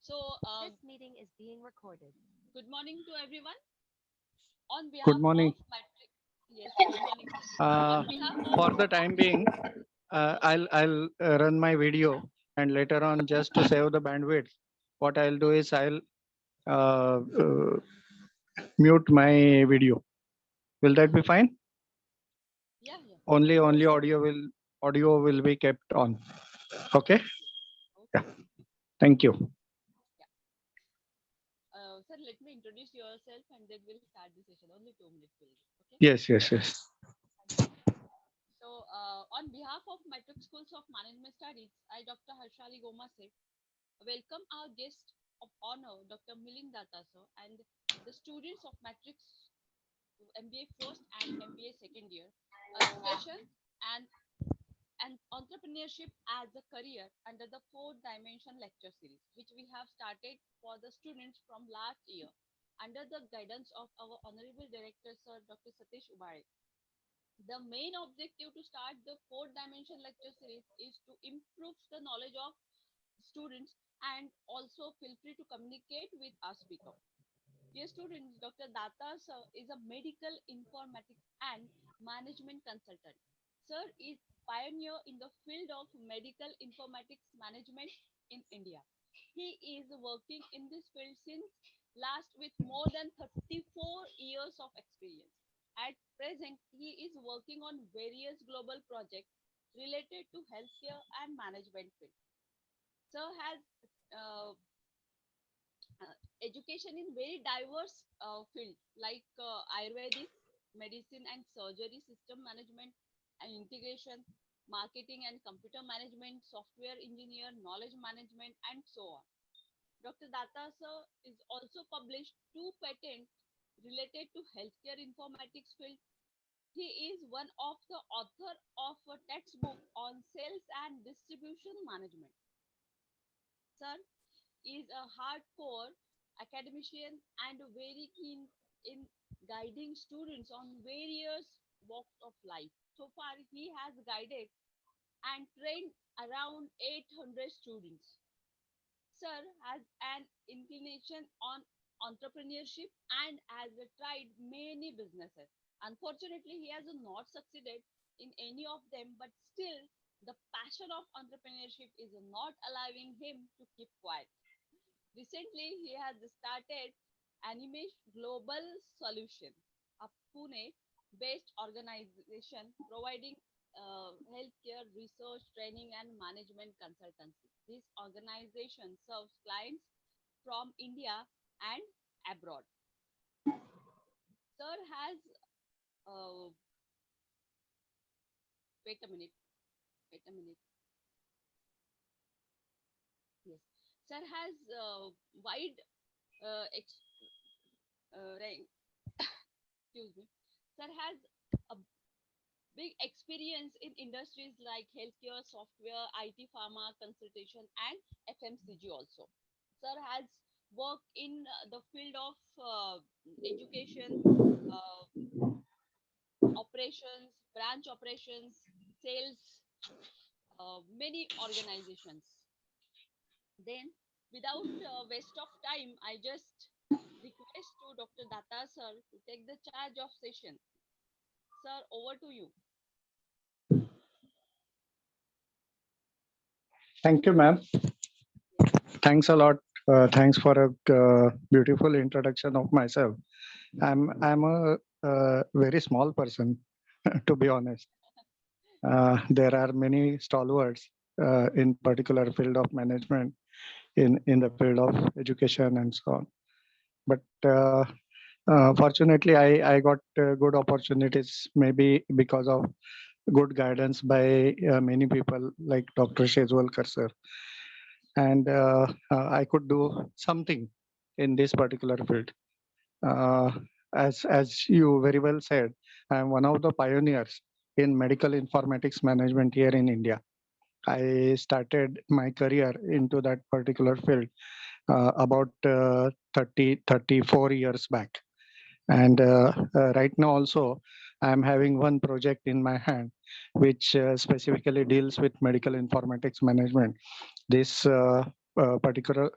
So, this meeting is being recorded. Good morning to everyone. On Good behalf of morning. Matrix, yes, good morning, sir. Uh, On behalf of, for the time being, I'll run my video, and later on, just to save the bandwidth, what I'll do is I'll uh, uh, mute my video. Will that be fine? yeah, yeah, Only audio will be kept on. Okay. okay, Yeah. Thank you. yeah. Sir, let me introduce yourself and then we'll start the session. Only 2 minutes will be, okay? Yes. Yes. Yes. Thank you. So, on behalf of Matrix Schools of Management Studies, I, Dr. Harshali Gomase, welcome our guest of honor, Dr. Milind Datta, sir, and the students of Matrix MBA first and MBA second year, a session and entrepreneurship as a career under the fourth dimension lecture series, which we have started for the students from last year under the guidance of our honorable director, Sir Dr. Satish Ubare. The main objective to start the fourth dimension lecture series is to improve the knowledge of students and also feel free to communicate with our speaker. Dear students, Dr. Datta sir is a medical informatics and management consultant. Sir is pioneer in the field of medical informatics management in India. He is working in this field since last with more than 34 years of experience. At present, he is working on various global projects related to healthcare and management field. Sir has uh, education in very diverse field like Ayurvedic, medicine and surgery, system management and integration, marketing and computer management, software engineer, knowledge management, and so on. Dr. Datta sir is also published two patents related to healthcare informatics field. He is one of the author of a textbook on sales and distribution management. Sir is a hardcore academician and very keen in guiding students on various walks of life. So far, he has guided and trained around 800 students. Sir has an inclination on entrepreneurship and has tried many businesses. Unfortunately, he has not succeeded in any of them, but still, the passion of entrepreneurship is not allowing him to keep quiet. Recently, he has started Animesh Global Solution, a Pune-based organization providing healthcare research, training, and management consultancy. This organization serves clients from India and abroad. Sir has, wait a minute, wait a minute. Yes, sir has wide ex- range. Excuse me. Sir has a big experience in industries like healthcare, software, IT, pharma, consultation, and FMCG also. Sir has worked in the field of education, uh, operations, branch operations, sales, many organizations. Then, without waste of time, I just request to Dr. Datta sir to take the charge of session. Sir, over to you. Thank you, ma'am. Yes. Thanks a lot. Thanks for a beautiful introduction of myself. I'm a very small person, to be honest. There are many stalwarts in particular field of management, in the field of education and so on. But fortunately, I got good opportunities, maybe because of good guidance by many people like Dr. Shezwalkar sir, and I could do something in this particular field. Uh, as you very well said, I am one of the pioneers in medical informatics management here in India. I started my career into that particular field about 34 years back. And right now also, I'm having one project in my hand, which specifically deals with medical informatics management. This particular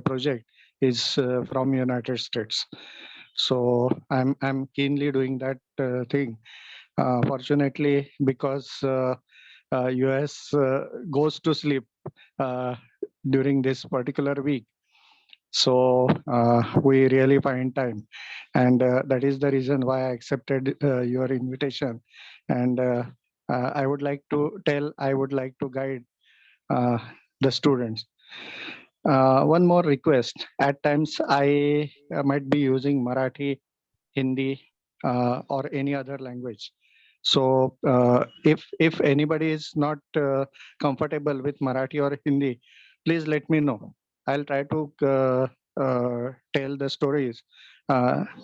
project is from United States. So I'm keenly doing that thing. Fortunately, because US goes to sleep uh, during this particular week, so we really find time, and that is the reason why I accepted your invitation. And I would like to tell, I would like to guide uh, the students. One more request. At times, I might be using Marathi, Hindi, or any other language. So, if anybody is not comfortable with Marathi or Hindi, please let me know. I'll try to tell the stories,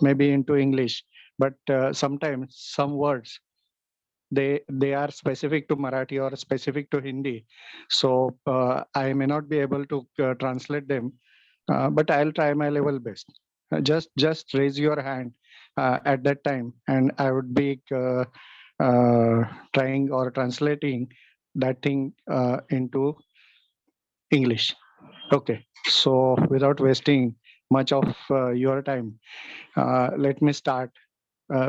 maybe into English. But sometimes some words they are specific to Marathi or specific to Hindi, so I may not be able to translate them, but I'll try my level best. Just raise your hand at that time, and I would be trying or translating that thing into English. Okay, so without wasting much of your time, let me start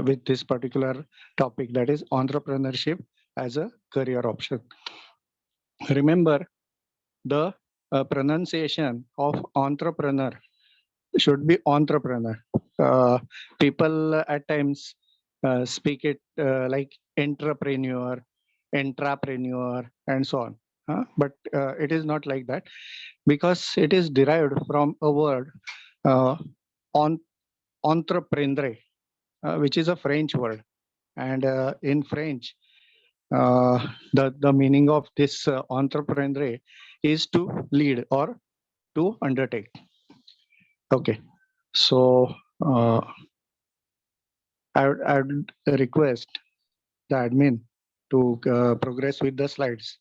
with this particular topic, that is entrepreneurship as a career option. Remember, the pronunciation of entrepreneur should be entrepreneur. Uh, People at times speak it like entrepreneur, intrapreneur, and so on. But it is not like that, because it is derived from a word uh, on entreprendre, which is a French word. And in French, the meaning of this entrepreneur is to lead or to undertake. Okay, so I would request the admin to progress with the slides.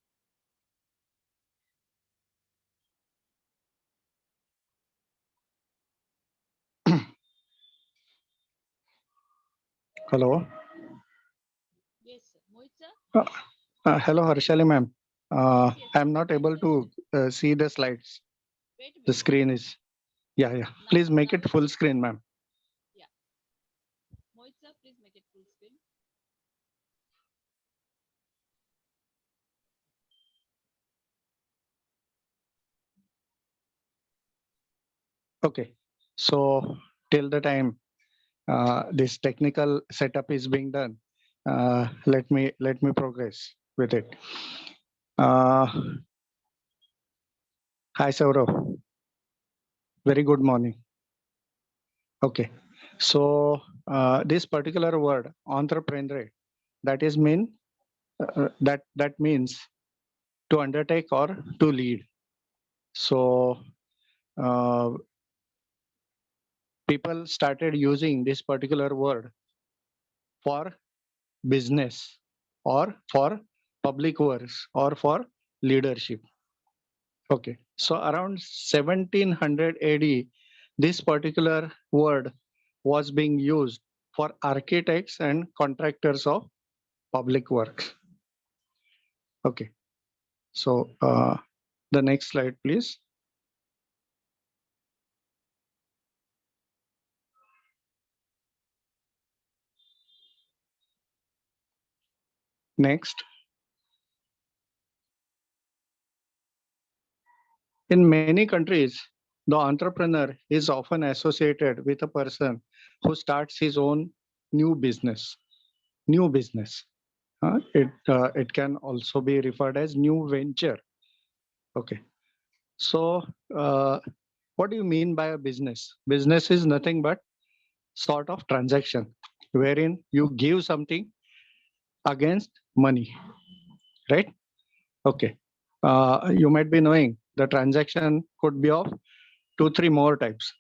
Hello. Yes, sir. Mohit sir. Uh, Hello, Harshali ma'am. Yes, yes. I'm not Yes, able yes. to see the slides. Wait a The minute. screen is, yeah, yeah. Now, Please make now it it's full screen, ma'am. yeah. Mohit sir, please make it full screen. Okay. So till the time this technical setup is being done, let me progress with it. Uh, Hi, Saurav. Very good morning. Okay. So this particular word, entrepreneur, that is mean that means to undertake or to lead. So uh, people started using this particular word for business or for public works or for leadership. Okay. So around 1700 AD, this particular word was being used for architects and contractors of public works. Okay. So the next slide, please. Next. In many countries, the entrepreneur is often associated with a person who starts his own new business. New business. It can also be referred as new venture. Okay. So, what do you mean by a business? Business is nothing but sort of transaction wherein you give something against money, right? Okay. You might be knowing the transaction could be of two, three more types.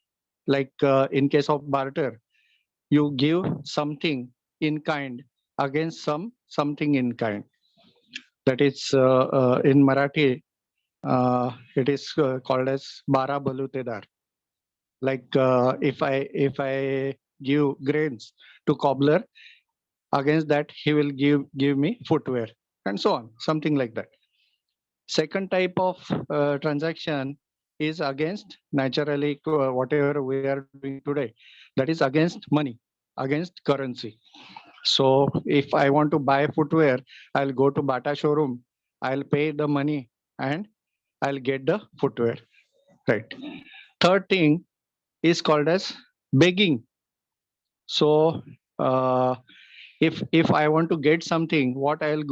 Like in case of barter, you give something in kind against something in kind. That is in Marathi, it is called as bara balutedar. Like if I give grains to cobbler, against that he will give me footwear, and so on, something like that. Second type of transaction is against naturally whatever we are doing today, that is against money, against currency. So if I want to buy footwear, I'll go to Bata showroom, I'll pay the money and I'll get the footwear. Right. Third thing is called as begging. So uh, if I want to get something, what I'll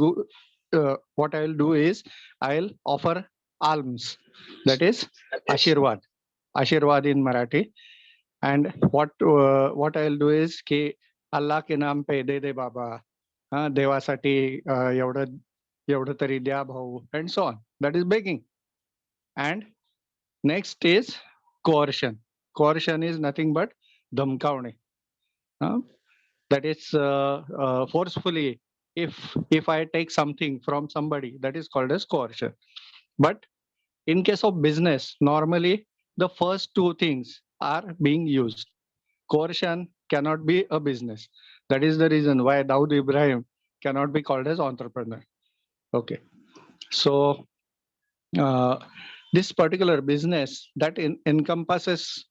do is I'll offer alms. That is Ashirwad. Ashirwad in Marathi. And what I'll do is ki Allah के नाम पे दे दे बाबा, देवासाठी एवढं एवढं तरी द्या भाऊ, and so on. That is begging. And next is coercion. Coercion is nothing but धमकावणे. uh, that is forcefully. If I take something from somebody, that is called as coercion. But in case of business, normally the first two things are being used. Coercion cannot be a business. That is the reason why Dawood Ibrahim cannot be called as entrepreneur. Okay. So uh, this particular business that encompasses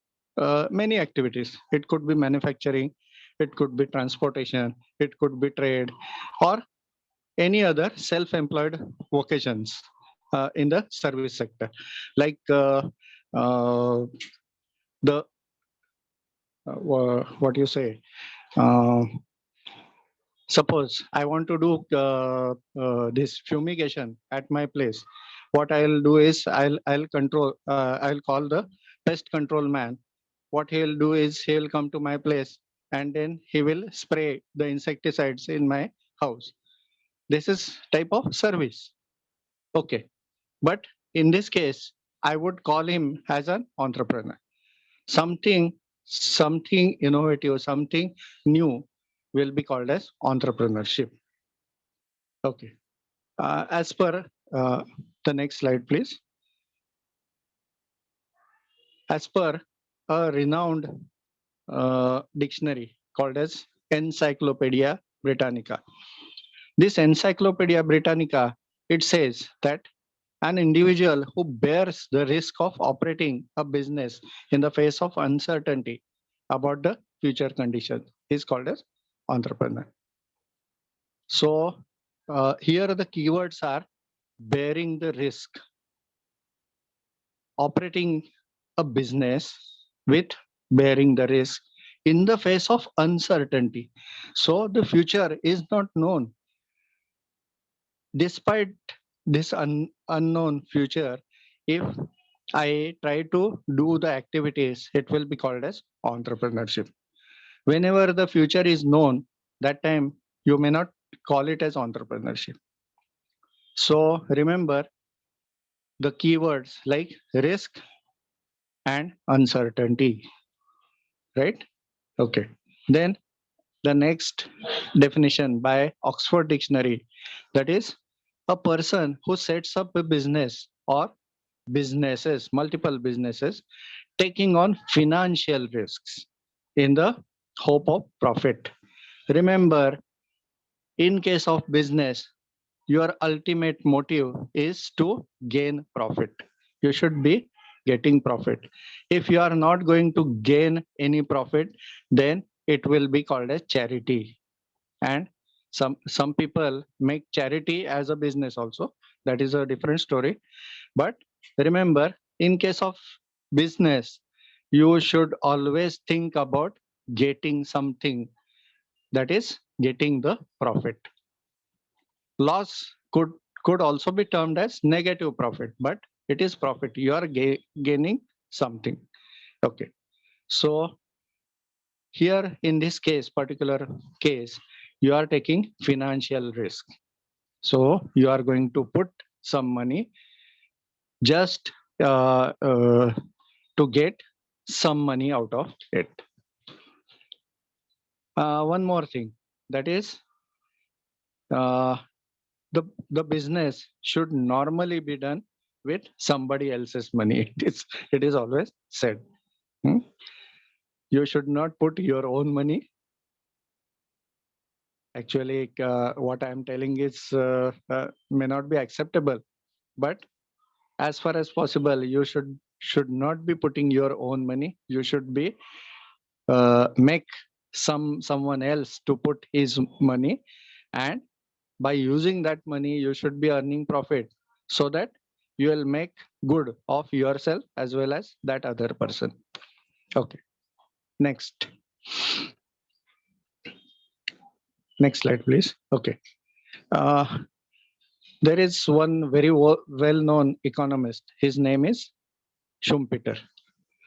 many activities. It could be manufacturing, it could be transportation, it could be trade, or any other self-employed vocations in the service sector, like uh, the what you say. Uh, Suppose I want to do this fumigation at my place. What I'll do is I'll call the pest control man. What he'll do is he'll come to my place and then he will spray the insecticides in my house. This is type of service. Okay. But in this case, I would call him as an entrepreneur. Something innovative, something new will be called as entrepreneurship. Okay. As per the next slide, please. As per a renowned dictionary called as Encyclopedia Britannica. This Encyclopedia Britannica, it says that an individual who bears the risk of operating a business in the face of uncertainty about the future conditions is called as entrepreneur. So here the keywords are bearing the risk, operating a business with bearing the risk in the face of uncertainty. So the future is not known. Despite this unknown future, if I try to do the activities, it will be called as entrepreneurship. Whenever the future is known, that time you may not call it as entrepreneurship. So remember the keywords like risk and uncertainty, right? Okay. Then the next definition by Oxford Dictionary, that is a person who sets up a business or businesses, multiple businesses, taking on financial risks in the hope of profit. Remember, in case of business, your ultimate motive is to gain profit. You should be getting profit. If you are not going to gain any profit, then it will be called as charity. And some people make charity as a business also. That is a different story. But remember, in case of business, you should always think about getting something, that is getting the profit. Loss could also be termed as negative profit, but it is profit. You are gaining something. Okay. So here in this case, particular case, you are taking financial risk. So you are going to put some money just to get some money out of it. One more thing, that is uh, the business should normally be done with somebody else's money. It is always said. hmm? You should not put your own money. Actually, what I am telling is may not be acceptable, but as far as possible, you should not be putting your own money. You should be make someone else to put his money, and by using that money you should be earning profit, so that you will make good of yourself as well as that other person. Okay, next. Next slide, please. Okay. uh, there is one very well known economist. His name is Schumpeter.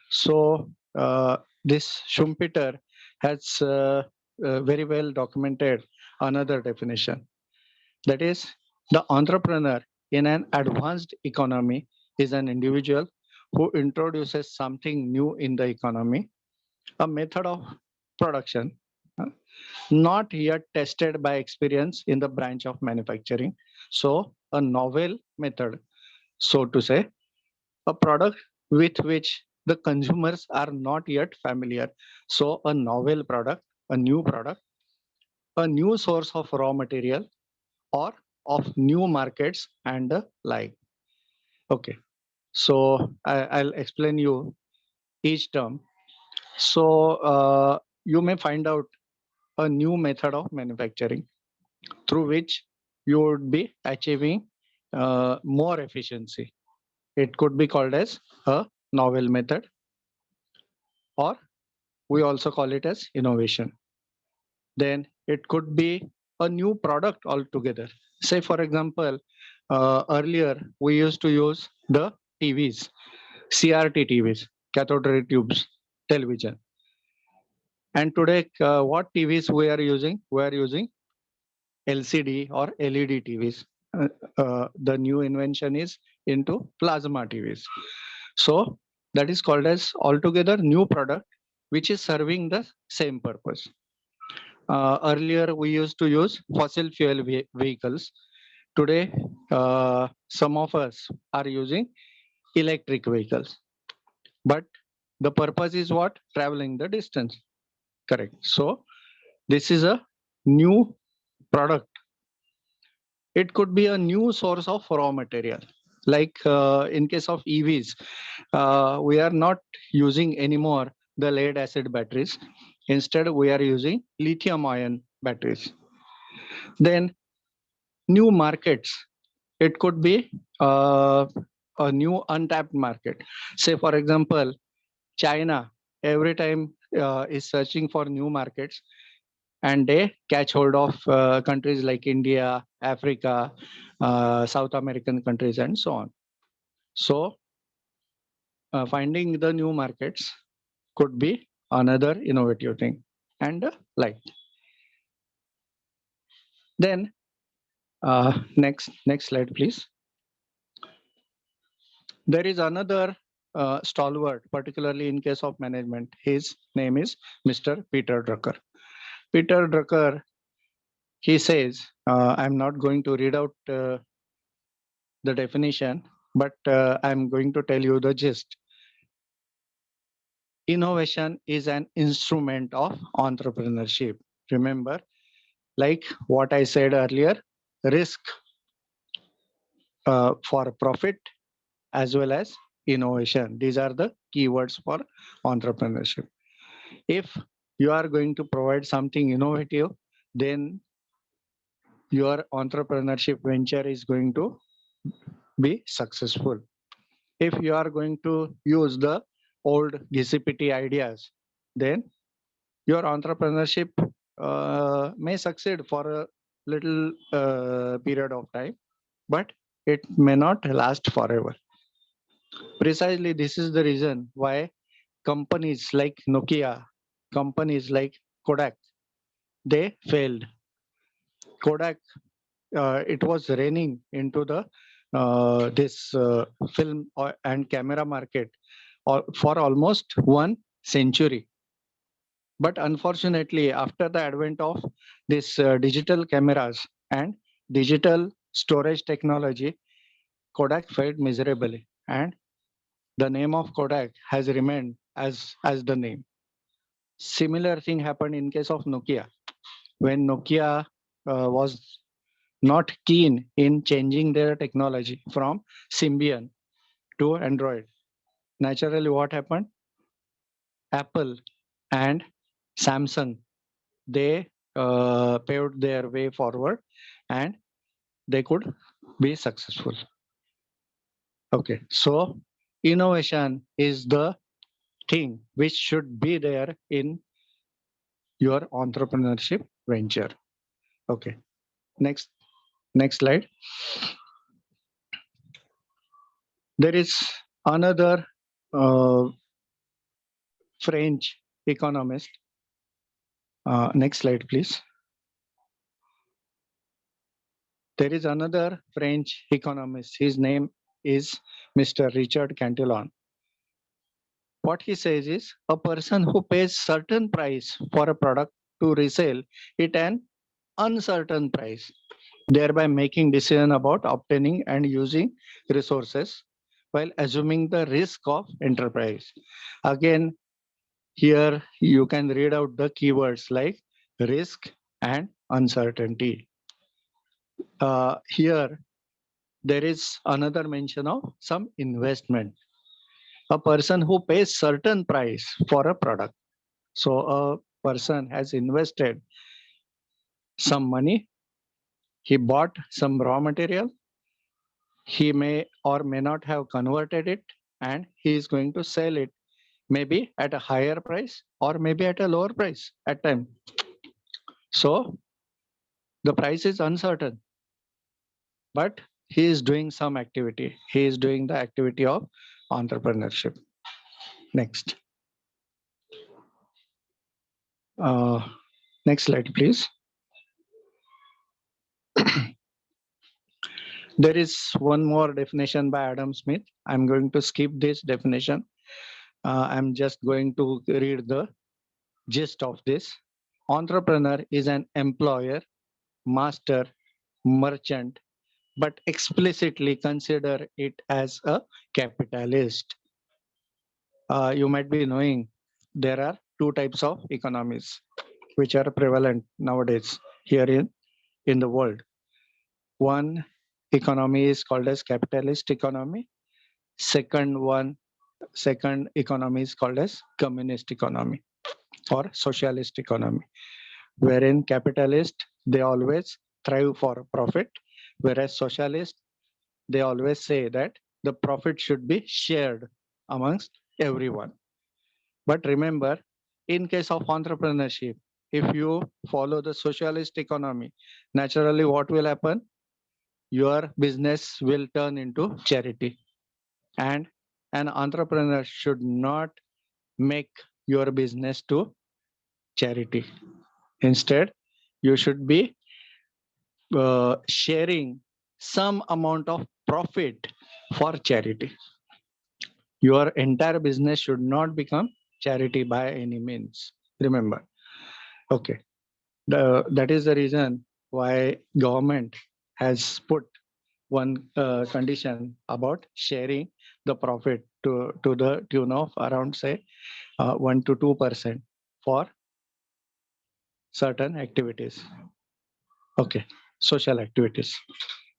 So this Schumpeter has very well documented another definition. That is, the entrepreneur in an advanced economy is an individual who introduces something new in the economy, a method of production uh, not yet tested by experience in the branch of manufacturing. So, a novel method, so to say, a product with which the consumers are not yet familiar. So, a novel product, a new source of raw material, or of new markets and the like. Okay, so I'll explain you each term. So, you may find out a new method of manufacturing through which you would be achieving more efficiency. It could be called as a novel method, or we also call it as innovation. Then it could be a new product altogether. Say, for example, earlier we used to use the TVs, CRT TVs, cathode ray tubes, television. And today, what TVs we are using? We are using LCD or LED TVs. The new invention is into plasma TVs. So that is called as altogether new product, which is serving the same purpose. Earlier, we used to use fossil fuel vehicles. Today, some of us are using electric vehicles. But the purpose is what? Traveling the distance. Correct. So this is a new product. It could be a new source of raw material. Like in case of EVs, we are not using anymore the lead acid batteries. Instead, we are using lithium ion batteries. Then new markets. It could be a new untapped market. Say, for example, China every time is searching for new markets, and they catch hold of countries like India, Africa, South American countries, and so on. So, finding the new markets could be another innovative thing. And like then, next slide, please. There is another stalwart, particularly in case of management. His name is Mr. Peter Drucker. Peter Drucker, he says, I'm not going to read out the definition, but I'm going to tell you the gist. Innovation is an instrument of entrepreneurship. Remember, like what I said earlier, risk for profit as well as innovation. These are the keywords for entrepreneurship. If you are going to provide something innovative, then your entrepreneurship venture is going to be successful. If you are going to use the old GCPT ideas, then your entrepreneurship may succeed for a little period of time, but it may not last forever. Precisely, this is the reason why companies like Nokia, companies like Kodak, they failed. Kodak, it was raining into the this film and camera market for almost 1 century. But unfortunately, after the advent of this digital cameras and digital storage technology, Kodak failed miserably, and the name of Kodak has remained as the name. Similar thing happened in case of Nokia. When Nokia was not keen in changing their technology from Symbian, to Android. Naturally, what happened? Apple and Samsung, they paved their way forward and they could be successful. Okay, so innovation is the thing which should be there in your entrepreneurship venture. Okay, next next slide. There is another uh, French economist. Next slide, please. There is another French economist. His name is Mr. Richard Cantillon. What he says is a person who pays certain price for a product to resell it an uncertain price, thereby making decision about obtaining and using resources while assuming the risk of enterprise. Again, here you can read out the keywords like risk and uncertainty. Here there is another mention of some investment. A person who pays certain price for a product. So a person has invested some money, he bought some raw material, he may or may not have converted it, and he is going to sell it maybe at a higher price or maybe at a lower price at time. So the price is uncertain, but he is doing some activity. He is doing the activity of entrepreneurship. Next. Uh, Next slide, please. There is one more definition by Adam Smith. I'm going to skip this definition. I'm just going to read the gist of this. Entrepreneur is an employer, master, merchant, but explicitly consider it as a capitalist. You might be knowing there are two types of economies which are prevalent nowadays here in the world. One economy is called as capitalist economy. Second one, second economy is called as communist economy or socialist economy, wherein capitalist they always thrive for profit, whereas socialist they always say that the profit should be shared amongst everyone. But remember, in case of entrepreneurship, if you follow the socialist economy, naturally what will happen? Your business will turn into charity. And an entrepreneur should not make your business to charity. Instead, you should be sharing some amount of profit for charity. Your entire business should not become charity by any means. Remember. Okay. That is the reason why government has put one condition about sharing the profit to the tune of around say 1 to 2% for certain activities. Okay, social activities,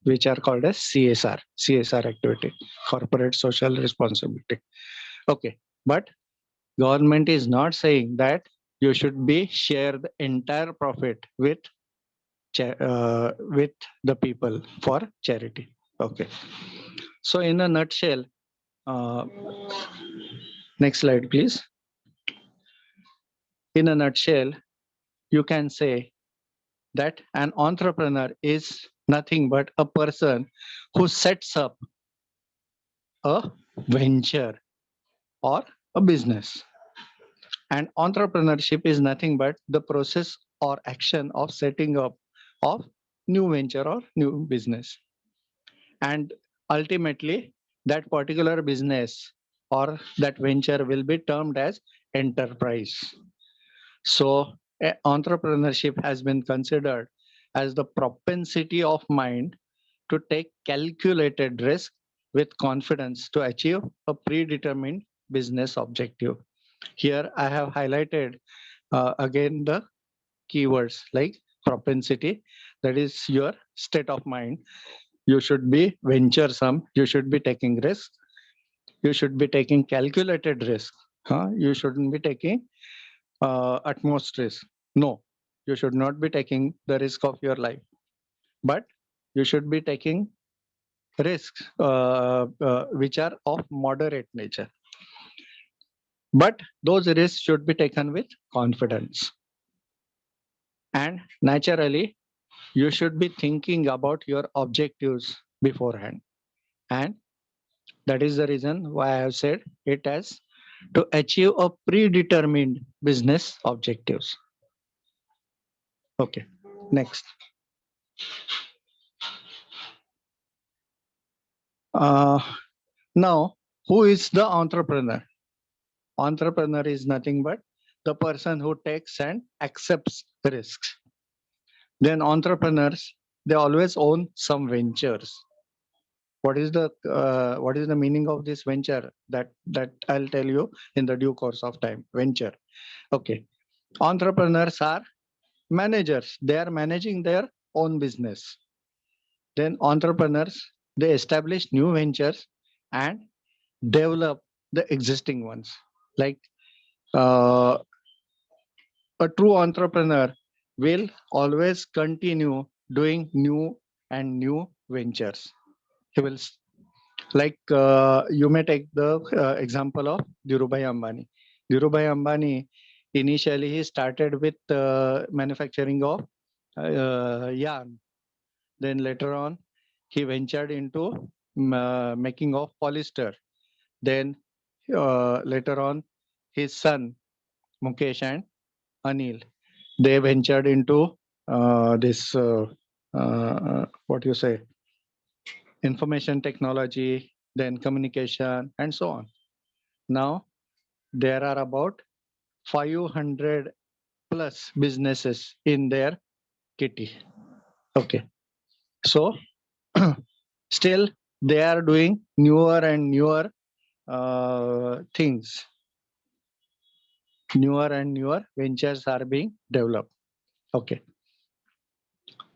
which are called as CSR activity, corporate social responsibility. Okay, but government is not saying that you should be share the entire profit with the people for charity. Okay, so in a nutshell, uh, next slide, please. In a nutshell, you can say that an entrepreneur is nothing but a person who sets up a venture or a business. And entrepreneurship is nothing but the process or action of setting up of new venture or new business. And ultimately, that particular business or that venture will be termed as enterprise. So, entrepreneurship has been considered as the propensity of mind to take calculated risk with confidence to achieve a predetermined business objective. Here, I have highlighted again the keywords like propensity, that is your state of mind. You should be venturesome, you should be taking risks, You should be taking calculated risk. You shouldn't be taking utmost risk. No, you should not be taking the risk of your life, but you should be taking risks which are of moderate nature. But those risks should be taken with confidence. And naturally, you should be thinking about your objectives beforehand. And that is the reason why I have said it as to achieve a predetermined business objectives. Okay, next. Uh, Now, who is the entrepreneur? Entrepreneur is nothing but the person who takes and accepts risks. Then entrepreneurs, they always own some ventures. What is the meaning of this venture? That I'll tell you in the due course of time. Venture. Okay. Entrepreneurs are managers. They are managing their own business. Then entrepreneurs, they establish new ventures and develop the existing ones. Like uh, a true entrepreneur will always continue doing new and new ventures. He will you may take the example of Dhirubhai Ambani. Dhirubhai Ambani initially he started with manufacturing of yarn. Then later on he ventured into making of polyester. Then later on his son Mukesh and Anil, they ventured into this what you say, information technology, then communication, and so on. Now there are about 500 plus businesses in their kitty. Okay, so still they are doing newer and newer things. Newer and newer ventures are being developed. Okay.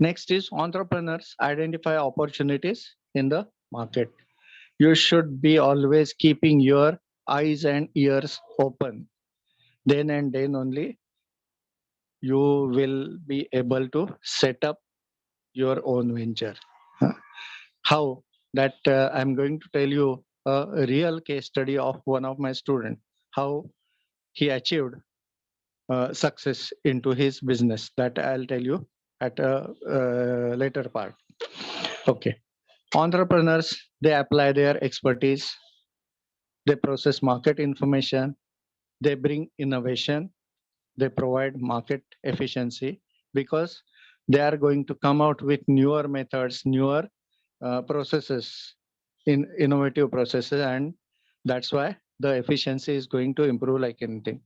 Next is entrepreneurs identify opportunities in the market. You should be always keeping your eyes and ears open. Then and then only you will be able to set up your own venture. Huh. How? That I'm going to tell you a real case study of one of my students, how he achieved success into his business. That I'll tell you at a later part. Okay. Entrepreneurs, they apply their expertise, they process market information, they bring innovation, they provide market efficiency because they are going to come out with newer methods, newer processes, in innovative processes, and that's why the efficiency is going to improve like anything.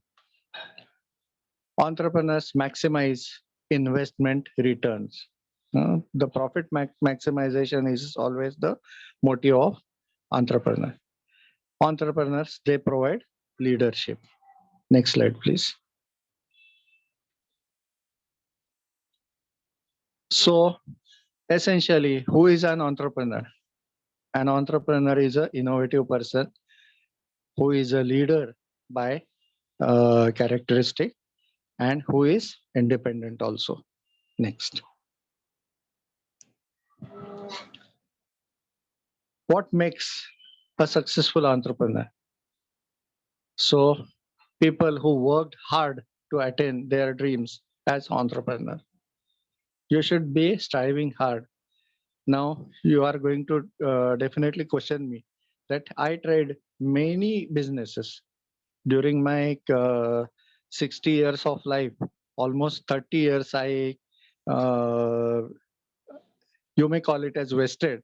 Entrepreneurs maximize investment returns. The profit maximization is always the motive of entrepreneur. Entrepreneurs, they provide leadership. Next slide, please. So, essentially, who is an entrepreneur? An entrepreneur is an innovative person who is a leader by characteristic and who is independent also. Next. What makes a successful entrepreneur? So, people who worked hard to attain their dreams as entrepreneur. You should be striving hard. Now, you are going to definitely question me that I tried many businesses during my 60 years of life, almost 30 years. Uh, you may call it as wasted,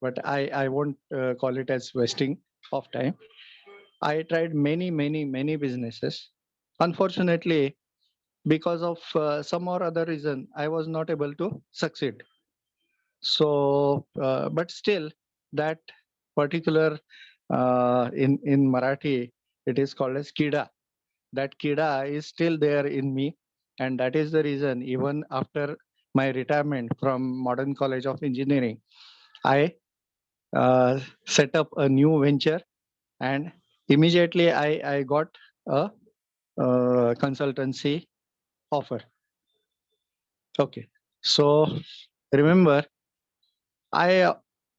but I won't call it as wasting of time. I tried many, many, many businesses. Unfortunately, because of some or other reason, I was not able to succeed. So, but still, that particular in Marathi, it is called as kida. That kida is still there in me, and that is the reason. Even after my retirement from Modern College of Engineering, I set up a new venture and immediately I got a consultancy offer. Okay, so remember, I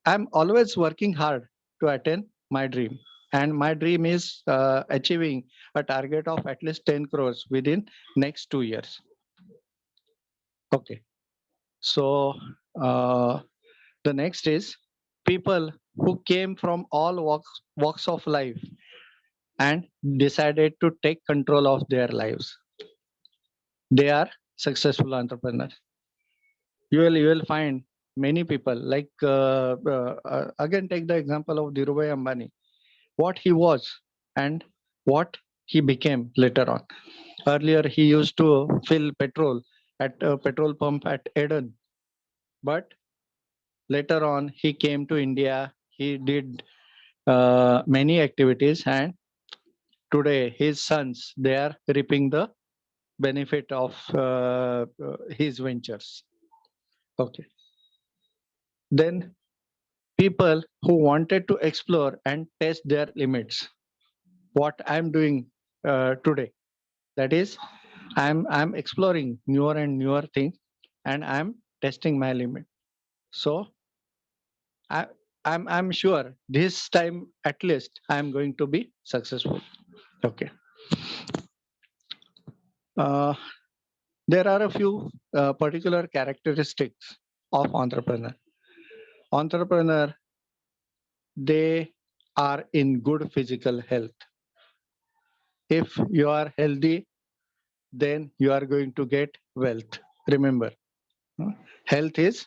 am always working hard to attain my dream, and my dream is achieving a target of at least 10 crores within next 2 years. Okay, so uh, the next is people who came from all walks of life and decided to take control of their lives. They are successful entrepreneurs. You will find many people like again take the example of Dhirubhai Ambani, what he was and what he became later on. Earlier he used to fill petrol at a petrol pump at Eden, but later on he came to India. He did many activities, and today his sons, they are reaping the benefit of his ventures. Okay, then people who wanted to explore and test their limits, what I'm doing today, that is, I'm exploring newer and newer things, and I'm testing my limit. So I, I'm sure this time at least I'm going to be successful. Okay. uh, there are a few particular characteristics of entrepreneur. They are in good physical health. If you are healthy, then you are going to get wealth. Remember, uh, health is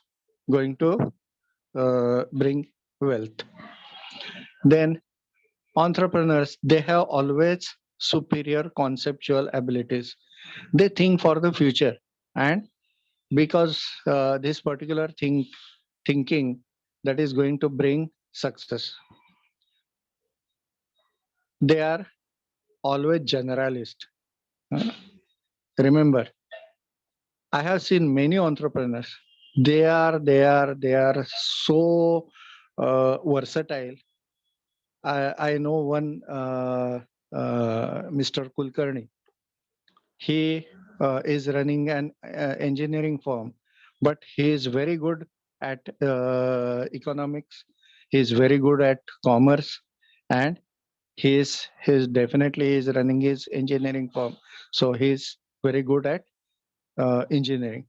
going to bring wealth. Then entrepreneurs, they have always superior conceptual abilities. They think for the future, and because this particular thinking, that is going to bring success. They are always generalist. Uh, Remember, I have seen many entrepreneurs. They are so versatile. I know one Mr. Kulkarni. He is running an engineering firm, but he is very good at economics. He is very good at commerce, and he is definitely is running his engineering firm. So he is very good at engineering.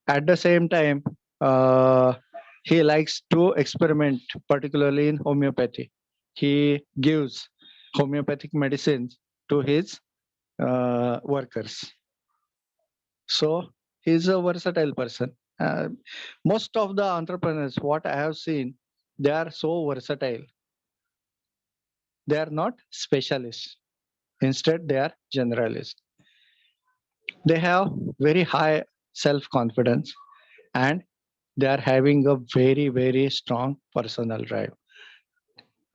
At the same time, uh, he likes to experiment, particularly in homeopathy. He gives homeopathic medicines to his workers. So he's a versatile person. Most of the entrepreneurs, what I have seen, they are so versatile. They are not specialists. Instead, they are generalists. They have very high self confidence, and they are having a very strong personal drive.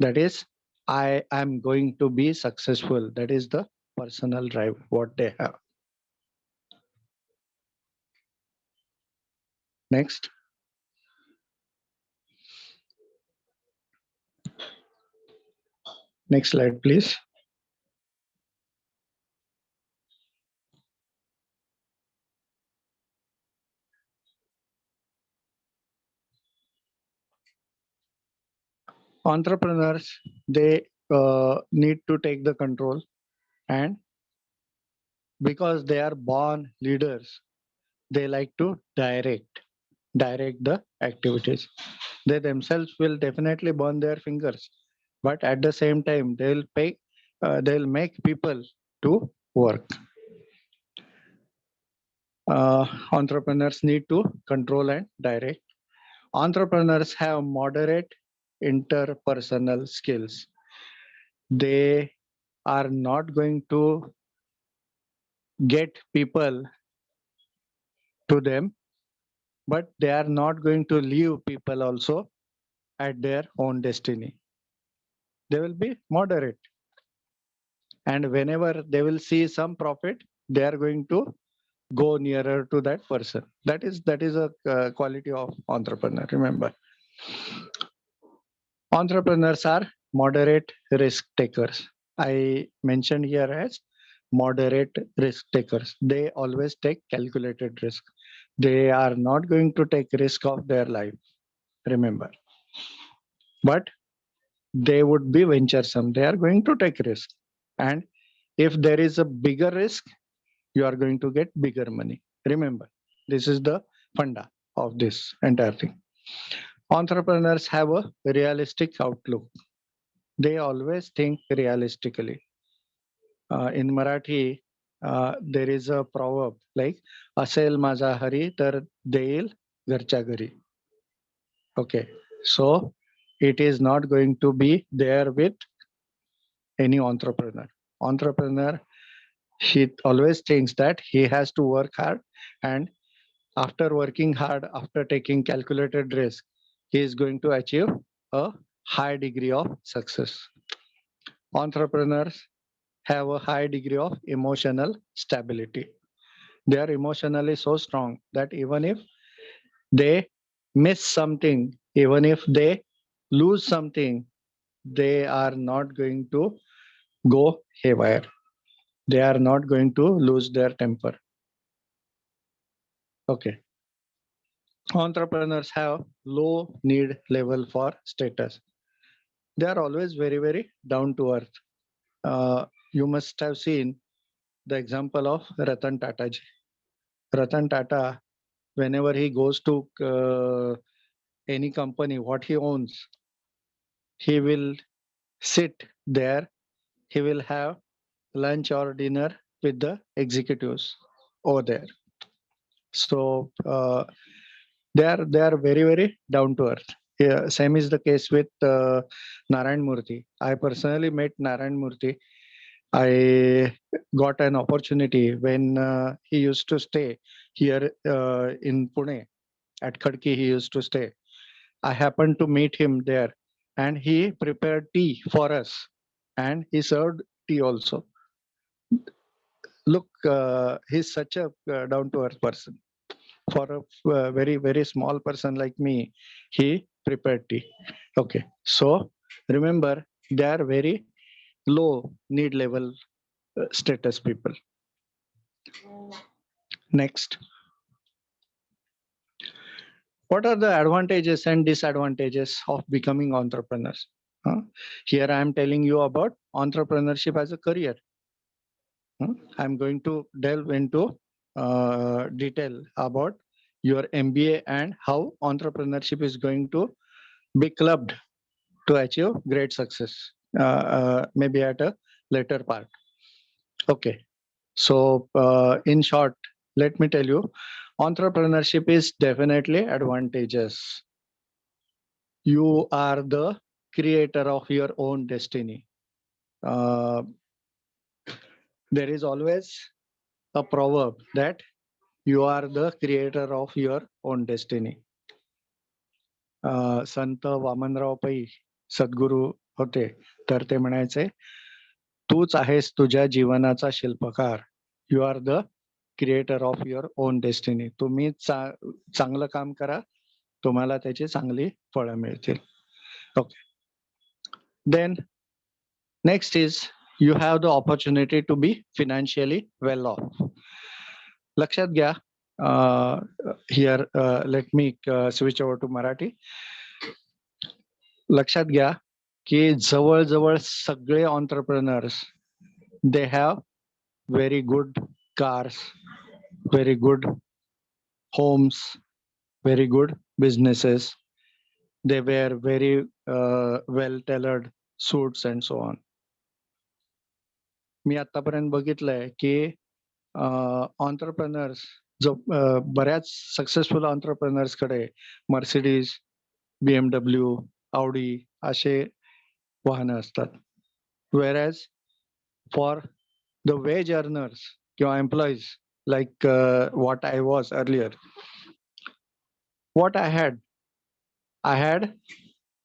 That is, I am going to be successful. That is the personal drive what they have. Next. Next slide, please. Entrepreneurs, they need to take the control, and because they are born leaders, they like to direct the activities. They themselves will definitely burn their fingers, but at the same time they'll make people to work. Entrepreneurs need to control and direct. Entrepreneurs have moderate interpersonal skills. They are not going to get people to them, but they are not going to leave people also at their own destiny. They will be moderate, and whenever they will see some profit, they are going to go nearer to that person. That is a quality of entrepreneur. Remember, entrepreneurs are moderate risk takers. I mentioned here as moderate risk takers. They always take calculated risk. They are not going to take risk of their life, remember. But they would be venturesome. They are going to take risk. And if there is a bigger risk, you are going to get bigger money. Remember, this is the funda of this entire thing. Entrepreneurs have a realistic outlook. They always think realistically. In Marathi, there is a proverb like असेल माझा हरी तर देईल घरच्या घरी. Okay, so it is not going to be there with any entrepreneur. Entrepreneur, he always thinks that he has to work hard, and after working hard, after taking calculated risk, he is going to achieve a high degree of success. Entrepreneurs have a high degree of emotional stability. They are emotionally so strong that even if they miss something, even if they lose something, they are not going to go haywire. They are not going to lose their temper. Okay. Entrepreneurs have low need level for status. They are always very, very down to earth. You must have seen the example of Ratan Tata ji. Ratan Tata, whenever he goes to any company, what he owns, he will sit there, he will have lunch or dinner with the executives over there. So they are very, very down to earth. Yeah, same is the case with Narayan Murthy. I personally met Narayan Murthy. I got an opportunity when he used to stay here in Pune at Khadki. He used to stay. I happened to meet him there, and he prepared tea for us, and he served tea also. Look, he's such a down to earth person. For a very, very small person like me, he prepared tea. Okay, so remember, they are very low need level status people. Next, what are the advantages and disadvantages of becoming entrepreneurs? Huh? Here I am telling you about entrepreneurship as a career. I'm going to delve into detail about your MBA and how entrepreneurship is going to be clubbed to achieve great success, maybe at a later part. Okay, so in short, let me tell you, entrepreneurship is definitely advantageous. You are the creator of your own destiny. Uh, there is always a proverb that you are the creator of your own destiny. संत वामनराव पै सद्गुरू होते, तर ते म्हणायचे, तूच आहेस तुझ्या जीवनाचा शिल्पकार. You are the creator of your own destiny. तुम्ही चांगलं काम करा, तुम्हाला त्याची चांगली फळं मिळतील. Okay. Then next is you have the opportunity to be financially well off. लक्षात घ्या, here let me switch over to Marathi. लक्षात घ्या की जवळजवळ सगळे entrepreneurs they have very good cars, very good homes, very good businesses. They wear very well tailored suits and so on. मी आतापर्यंत बघितलंय की ऑन्टरप्रेनर्स जो बऱ्याच सक्सेसफुल ऑन्टरप्रेनर्स कडे मर्सिडीज, BMW, Audi असे वाहनं असतात. Whereas for the wage earners किंवा employees like what I was earlier, what I had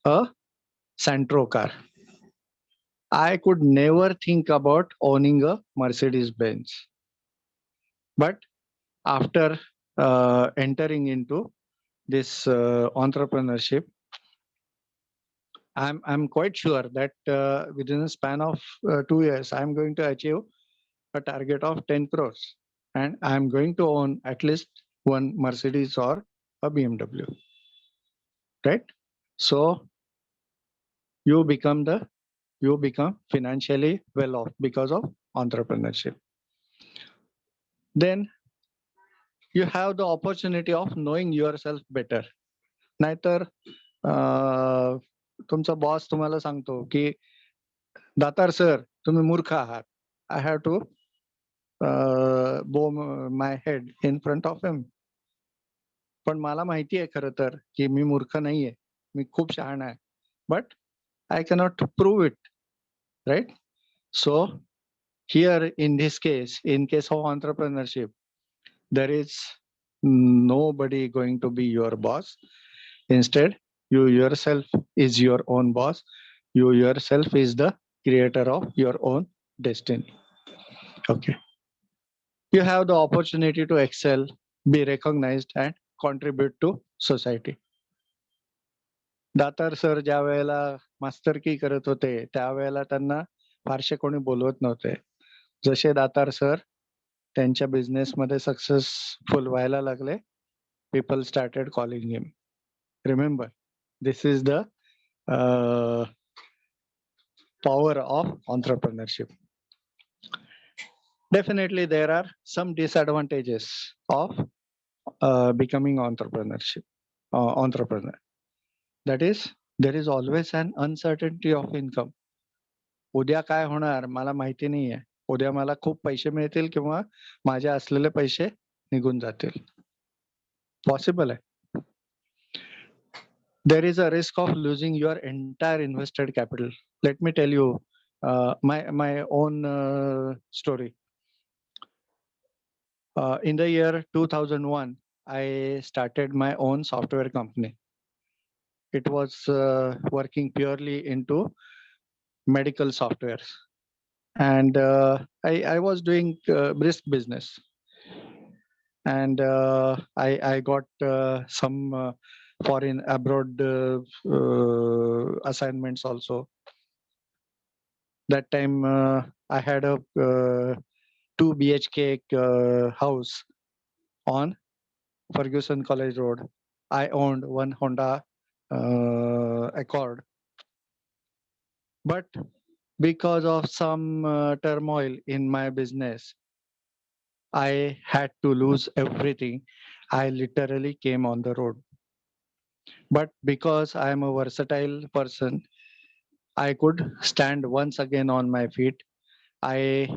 a Santro car. I could never think about owning a Mercedes Benz. But after entering into this entrepreneurship, I'm quite sure that within a span of 2 years, I'm going to achieve a target of 10 crores, and I'm going to own at least one Mercedes or a BMW, right? So you become the you become financially well off because of entrepreneurship. Then you have the opportunity of knowing yourself better. नाहीतर तुमचा boss तुम्हाला सांगतो की दातार sir तुम्ही मूर्ख आहात. I have to बो my head in front of him. पण मला माहिती आहे खरं तर की मी मूर्ख नाहीये, मी खूप शहाणा आहे. But I cannot prove it, right? So here in this case, in case of entrepreneurship, there is nobody going to be your boss. Instead, you yourself is your own boss. You yourself is the creator of your own destiny. Okay. You have the opportunity to excel, be recognized, and contribute to society. Datar sir ज्या वेळेला मास्तरकी करत होते त्यावेळेला त्यांना फारसे कोणी बोलवत नव्हते. जसे दातार सर त्यांच्या बिझनेसमध्ये सक्सेसफुल व्हायला लागले, people started calling him. Remember, this is the power of entrepreneurship. Definitely, there are some disadvantages of becoming entrepreneur. That is, there is always an uncertainty of income. उद्या काय होणार मला माहिती नाहीये. उद्या मला खूप पैसे मिळतील किंवा माझे असलेले पैसे निघून जातील. पॉसिबल आहे. There is a risk of losing your entire invested capital. Let me tell you my own story. In the year 2001, I started my own software company. It was working purely into medical softwares, and I was doing brisk business, and I got some foreign abroad assignments also. That time I had a 2 BHK house on Ferguson College Road. I owned one Honda Accord. But because of some turmoil in my business, I had to lose everything. I literally came on the road. But because I am a versatile person, I could stand once again on my feet. I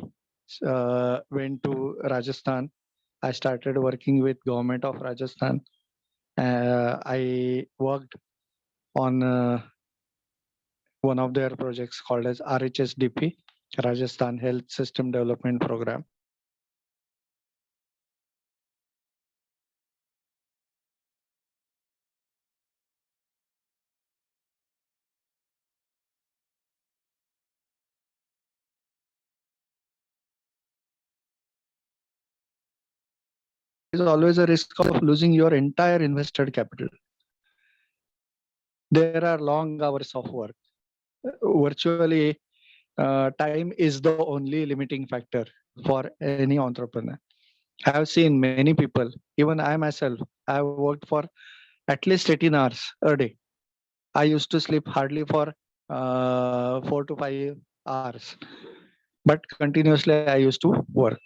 went to Rajasthan. I started working with government of Rajasthan. I worked on one of their projects called as RHSDP, Rajasthan Health System Development Program. There is always a risk of losing your entire invested capital. There are long hours of work. Virtually, time is the only limiting factor for any entrepreneur. I have seen many people, even I myself, I have worked for at least 18 hours a day. I used to sleep hardly for 4 to 5 hours, but continuously I used to work.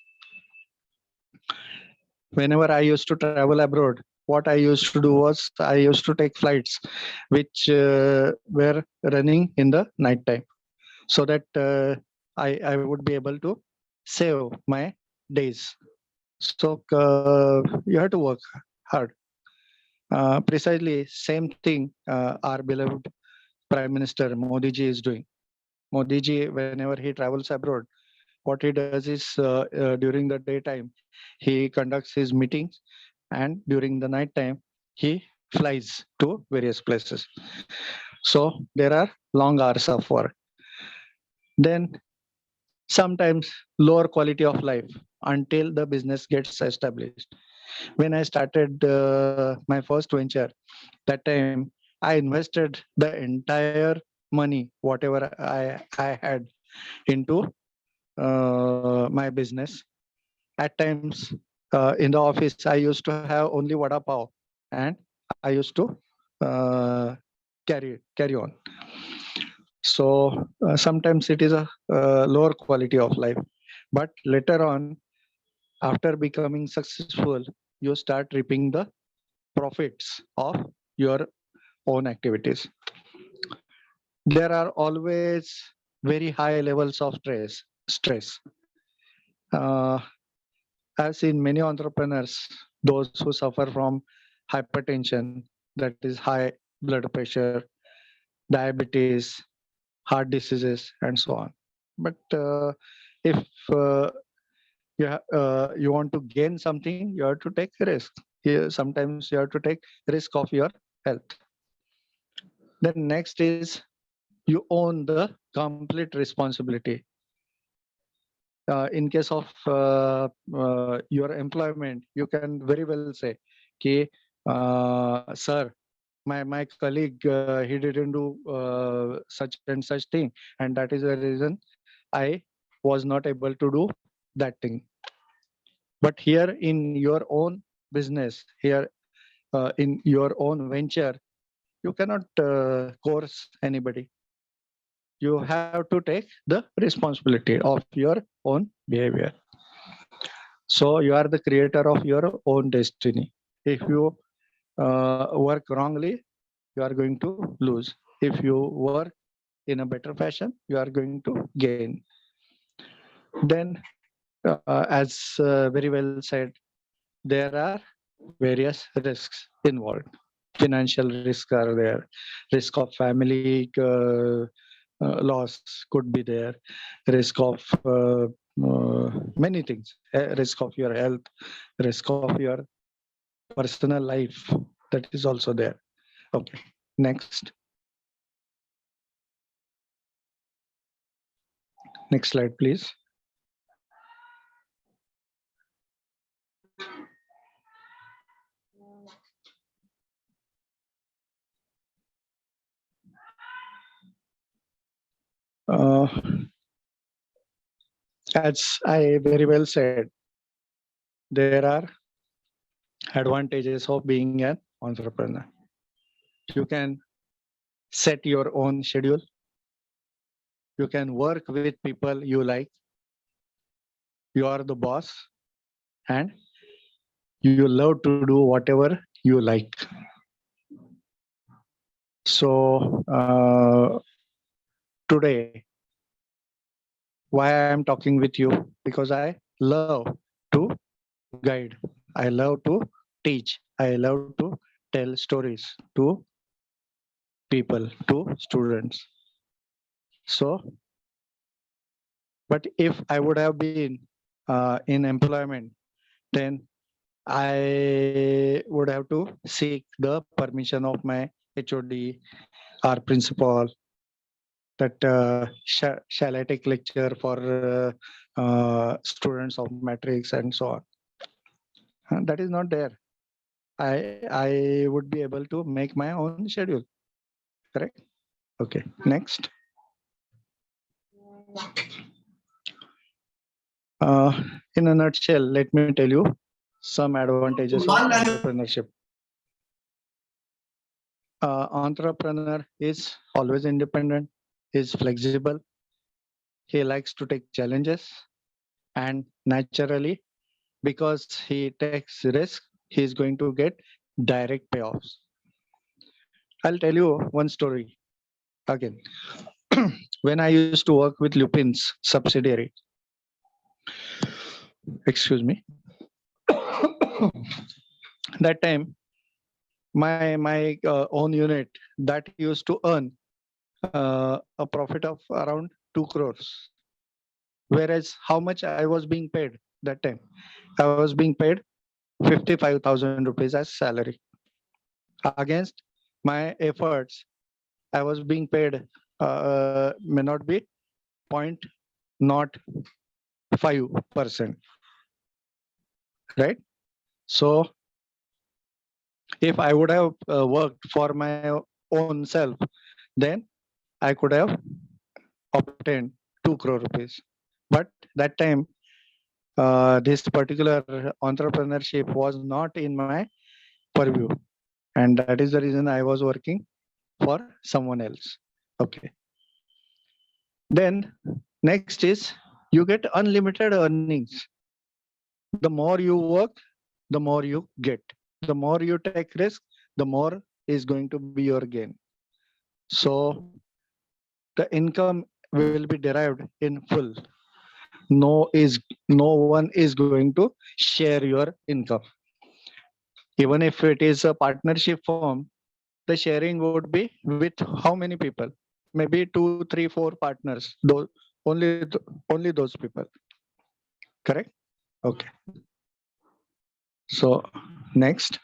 Whenever I used to travel abroad, what I used to do was I used to take flights which were running in the night time, so that I would be able to save my days. So you have to work hard. Precisely same thing our beloved Prime Minister Modi ji is doing. Modi ji, whenever he travels abroad, what he does is during the daytime he conducts his meetings, and during the night time he flies to various places. So there are long hours of work. Then sometimes lower quality of life until the business gets established. When I started my first venture, that time I invested the entire money, whatever I had into my business. At times in the office, I used to have only vada pav, and I used to uh, carry on. So sometimes it is a lower quality of life, but later on, after becoming successful, you start reaping the profits of your own activities. There are always very high levels of stress. uh, I've seen many entrepreneurs, those who suffer from hypertension, that is high blood pressure, diabetes, heart diseases, and so on. But if uh, you want to gain something, you have to take risk. Sometimes you have to take risk of your health. Then next is, you own the complete responsibility. In case of your employment, you can very well say, "Okay, sir, my colleague, he didn't do such and such thing, and that is the reason I was not able to do that thing." But here in your own business, here in your own venture, you cannot coerce anybody. You have to take the responsibility of your own behavior. So you are the creator of your own destiny. If you work wrongly, you are going to lose. If you work in a better fashion, you are going to gain. Then as very well said, there are various risks involved. Financial risk are there, risk of family loss could be there, risk of many things, risk of your health, risk of your personal life, that is also there. Okay, next. Next slide, please. uh, as I very well said, there are advantages of being an entrepreneur. You can set your own schedule, you can work with people you like, you are the boss, and you love to do whatever you like. So today, why I am talking with you? Because I love to guide, I love to teach, I love to tell stories to people, to students. So, but if I would have been in employment, then I would have to seek the permission of my HOD or principal, that shall I take lecture for students of matrix and so on. That is not there. I would be able to make my own schedule. Correct? Okay. Next. Uh, in a nutshell, let me tell you some advantages of entrepreneurship. Entrepreneur is always independent, is flexible, he likes to take challenges, and naturally, because he takes risk, he is going to get direct payoffs. I'll tell you one story again. When I used to work with Lupin's subsidiary, excuse me, that time my own unit that used to earn a profit of around 2 crores, whereas how much I was being paid that time? I was being paid 55,000 rupees as salary. Against my efforts, I was being paid may not be point not 5%, right? So if I would have worked for my own self, then I could have obtained 2 crore rupees. But that time, this particular entrepreneurship was not in my purview. And that is the reason I was working for someone else. Okay. Then next is you get unlimited earnings. The more you work, the more you get. The more you take risk, the more is going to be your gain. So the income will be derived in full. No one is going to share your income. Even if it is a partnership firm, the sharing would be with how many people? Maybe two, three, four partners. Those only those people. Correct? Okay. So next,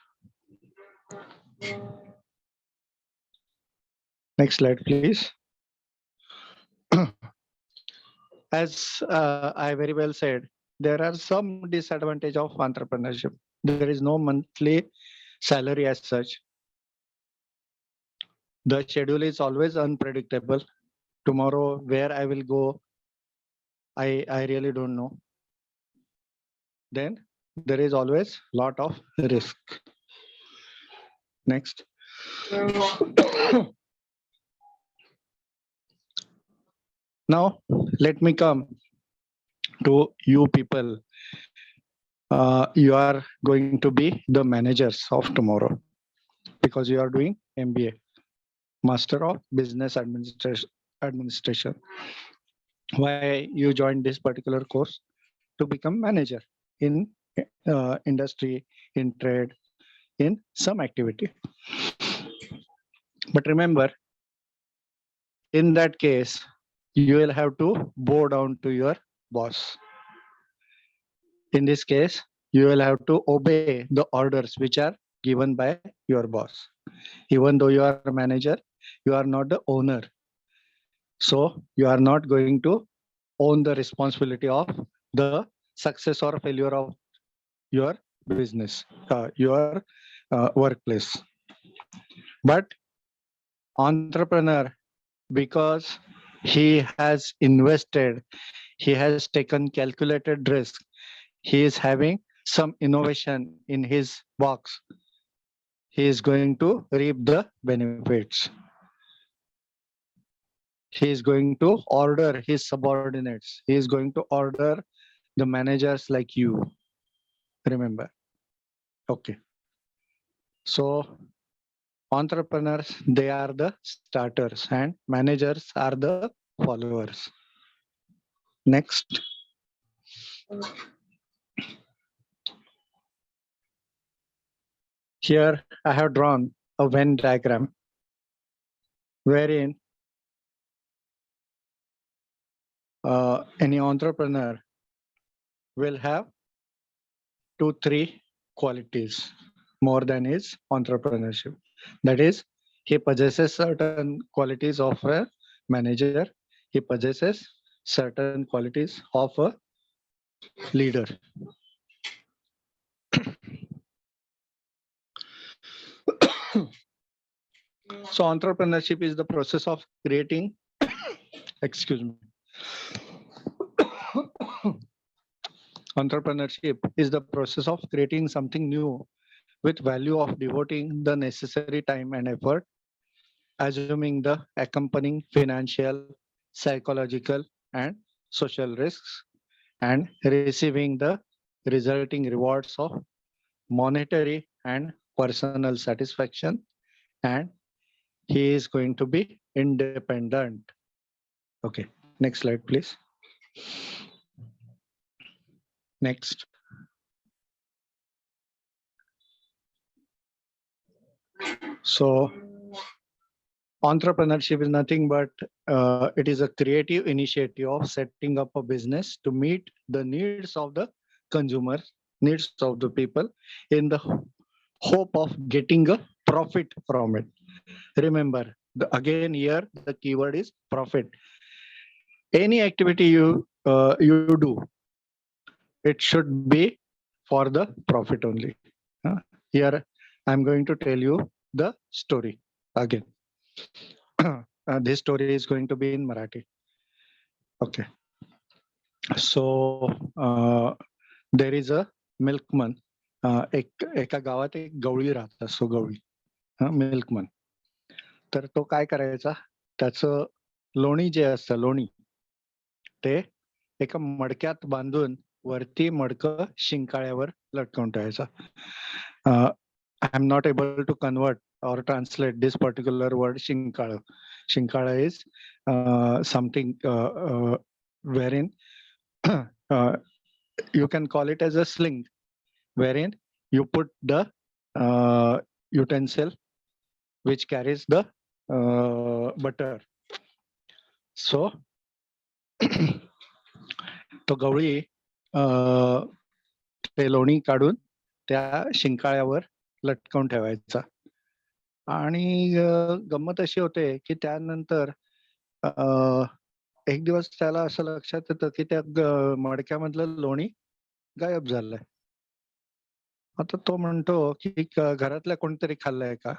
next slide, please. As I very well said, there are some disadvantage of entrepreneurship. There is no monthly salary as such. The schedule is always unpredictable. Tomorrow, where I will go, I really don't know. Then there is always lot of risk. Next. Now, let me come to you people. You are going to be the managers of tomorrow because you are doing MBA, Master of Business Administration. Why you joined this particular course? To become manager in industry, in trade, in some activity. But remember, in that case, you will have to bow down to your boss. In this case, you will have to obey the orders which are given by your boss. Even though you are a manager, you are not the owner. So you are not going to own the responsibility of the success or failure of your business, your workplace. But entrepreneur, because he has invested, he has taken calculated risk, he is having some innovation in his box, he is going to reap the benefits. He is going to order his subordinates. He is going to order the managers like you. Remember. Okay. So entrepreneurs, they are the starters and managers are the followers. Next. Here I have drawn a Venn diagram wherein any entrepreneur will have 2, 3 qualities more than his entrepreneurship. That is, he possesses certain qualities of a manager, he possesses certain qualities of a leader. So entrepreneurship is the process of creating, excuse me. Entrepreneurship is the process of creating something new with value of devoting the necessary time and effort, assuming the accompanying financial, psychological, and social risks, and receiving the resulting rewards of monetary and personal satisfaction. And he is going to be independent. Okay, next slide, please. Next. So entrepreneurship is nothing but it is a creative initiative of setting up a business to meet the needs of the consumers, needs of the people, in the hope of getting a profit from it. Remember, again here the keyword is profit. Any activity you do, it should be for the profit only. Here I'm going to tell you the story again. this story is going to be in Marathi. Okay. So there is a milkman. एका गावात एक गवळी राहत असतो, गवळी मिल्कमन. तर तो काय करायचा, त्याचं लोणी जे असतं, लोणी ते एका मडक्यात बांधून वरती मडकं शिंकाळ्यावर लटकवून ठेवायचा. I am not able to convert or translate this particular word shinkala. Shinkala is something wherein uh, you can call it as a sling, wherein you put the utensil which carries the butter. So तो गवळी ते लोणी काढून त्या शिंकाळ्यावर लटकवून ठेवायचा. आणि गंमत अशी होते की त्यानंतर एक दिवस त्याला असं लक्षात येतं की त्या मडक्यामधलं लोणी गायब झालंय. आता तो म्हणतो की घरातल्या कोणतरी खाल्लंय का?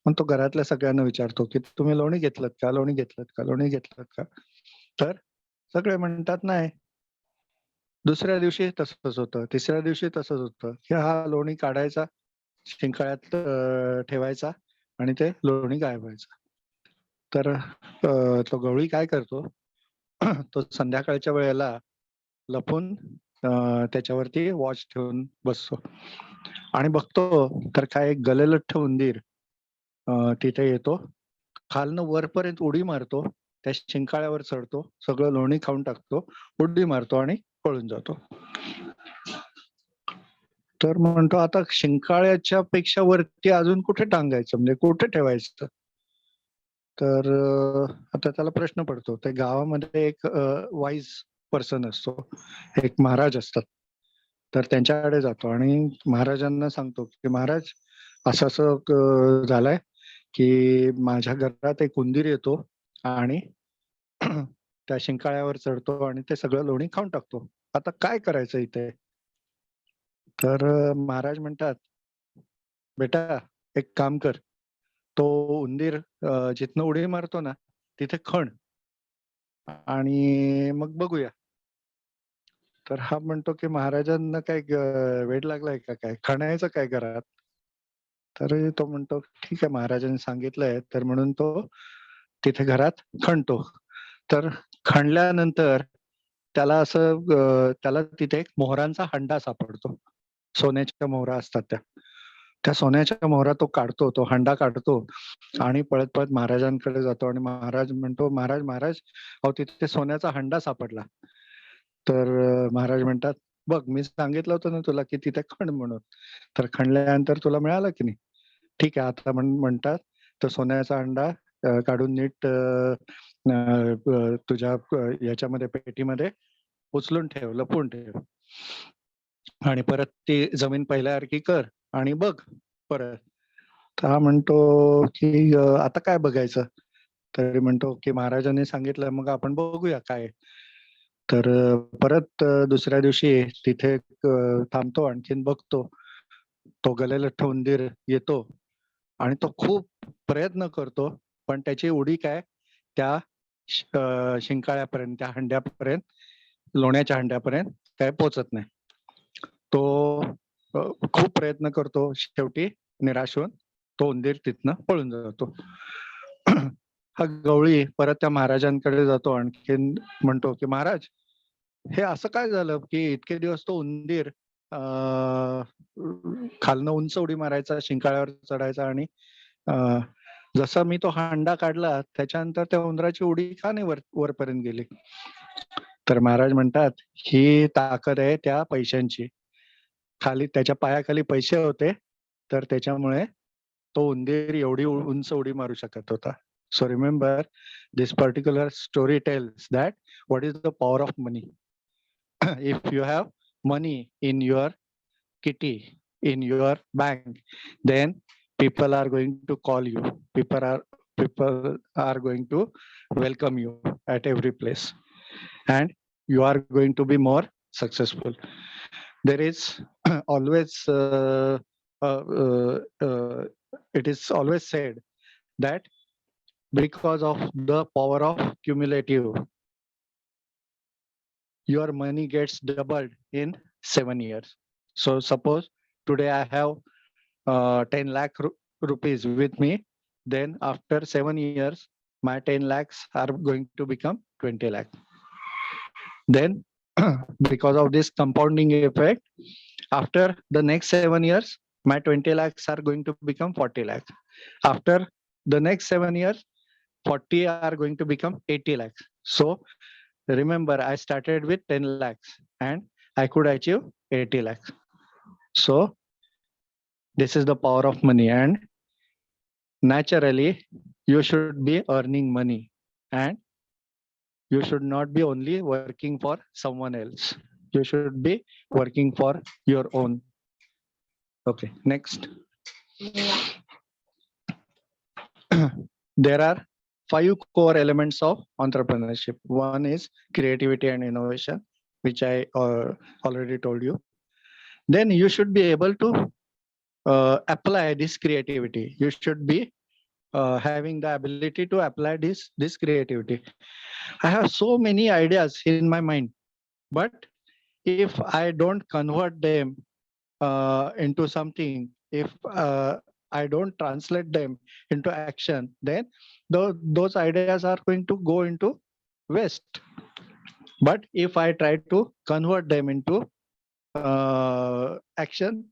मग तो घरातल्या सगळ्यांना विचारतो की तुम्ही लोणी घेतलं का, लोणी घेतलं का, लोणी घेतलं का? तर सगळे म्हणतात नाही. दुसऱ्या दिवशी तसंच होतं, तिसऱ्या दिवशी तसंच होतं की हा लोणी काढायचा, शिंकाळ्यात ठेवायचा आणि ते लोणी गायब व्हायचं. तर तो गवळी काय करतो, तो संध्याकाळच्या वेळेला लपून त्याच्यावरती वॉच ठेवून बसतो आणि बघतो तर काय एक गलेलठ्ठ उंदीर तिथे येतो, खालनं वरपर्यंत उडी मारतो, त्या शिंकाळ्यावर चढतो, सगळं लोणी खाऊन टाकतो, उडी मारतो आणि पळून जातो. तर म्हणतो आता शिंकाळ्याच्या पेक्षा वरती अजून कुठे टांगायचं, म्हणजे कुठे ठेवायचं? तर आता त्याला प्रश्न पडतो. त्या गावामध्ये एक वाईज पर्सन असतो, एक महाराज असतात. तर त्यांच्याकडे जातो आणि महाराजांना सांगतो की महाराज असं असं झालंय की माझ्या घरात एक उंदीर येतो आणि त्या शिंकाळ्यावर चढतो आणि ते सगळं लोणी खाऊन टाकतो. आता काय करायचं इथे? तर महाराज म्हणतात, बेटा एक काम कर, तो उंदीर जिथनं उडी मारतो ना तिथे खण आणि मग बघूया. तर हा म्हणतो की महाराजांना काय वेड लागलाय का काय, खणायचं काय घरात? तर तो म्हणतो ठीक आहे महाराजांनी सांगितलंय, तर म्हणून तो तिथे घरात खणतो. तर खणल्यानंतर त्याला असं त्याला तिथे एक मोहरांचा हंडा सापडतो. सोन्याच्या मोहरा असतात त्या. त्या सोन्याच्या मोहरा तो काढतो, तो हंडा काढतो आणि पळत पळत महाराजांकडे जातो आणि महाराज म्हणतो, महाराज महाराज अहो तिथे सोन्याचा हंडा सापडला. तर महाराज म्हणतात, बघ मी सांगितलं होतं ना तुला की तिथे खण म्हणून. तर खणल्यानंतर तुला मिळालं की नाही? ठीक आहे आता म्हणतात तर सोन्याचा अंडा काढून नीट तुझ्या याच्यामध्ये पेटीमध्ये उचलून ठेव, लपवून ठेव आणि परत ती जमीन पहिल्यासारखी कर आणि बघ परत. तर हा म्हणतो की आता काय बघायचं? तरी म्हणतो की महाराजांनी सांगितलं मग आपण बघूया काय. तर परत दुसऱ्या दिवशी तिथे थांबतो, आणखीन बघतो, तो गलेलठ्ठ उंदीर येतो आणि तो खूप प्रयत्न करतो, पण त्याची उडी काय त्या शिंकाळ्यापर्यंत, त्या हंड्यापर्यंत, लोण्याच्या हंड्यापर्यंत काय पोचत नाही. तो खूप प्रयत्न करतो, शेवटी निराश होऊन तो उंदीर तिथनं पळून जातो. हा गवळी परत त्या महाराजांकडे जातो, आणखीन म्हणतो की महाराज हे असं काय झालं की इतके दिवस तो उंदीर खालनं उंच उडी मारायचा, शिंकाळ्यावर चढायचा आणि जसा मी तो हांडा काढला त्याच्यानंतर त्या उंदराची उडी का नाही वरपर्यंत गेली? तर महाराज म्हणतात ही ताकद आहे त्या पैशांची. खाली त्याच्या पायाखाली पैसे होते, तर त्याच्यामुळे तो उंदीर एवढी उंच उडी मारू शकत होता. So remember this particular story tells that what is the power of money. If you have money in your kitty, in your bank, then people are going to call you. People are going to welcome you at every place, and you are going to be more successful. There is always uh, uh, it is always said that because of the power of cumulative. Your money gets doubled in 7 years. So suppose today I have 10 lakh rupees with me, then after 7 years, my 10 lakhs are going to become 20 lakh. Then, because of this compounding effect, after the next 7 years, my 20 lakhs are going to become 40 lakhs. After the next 7 years, 40 are going to become 80 lakhs. So remember, I started with 10 lakhs and I could achieve 80 lakhs. So this is the power of money. And naturally, you should be earning money, and you should not be only working for someone else. You should be working for your own. Okay, next. There are five core elements of entrepreneurship. One is creativity and innovation, which I already told you. Then you should be able to apply this creativity. You should be having the ability to apply this creativity. I have so many ideas in my mind, but if I don't convert them into something, if I don't translate them into action, then those ideas are going to go into waste. But if I try to convert them into action,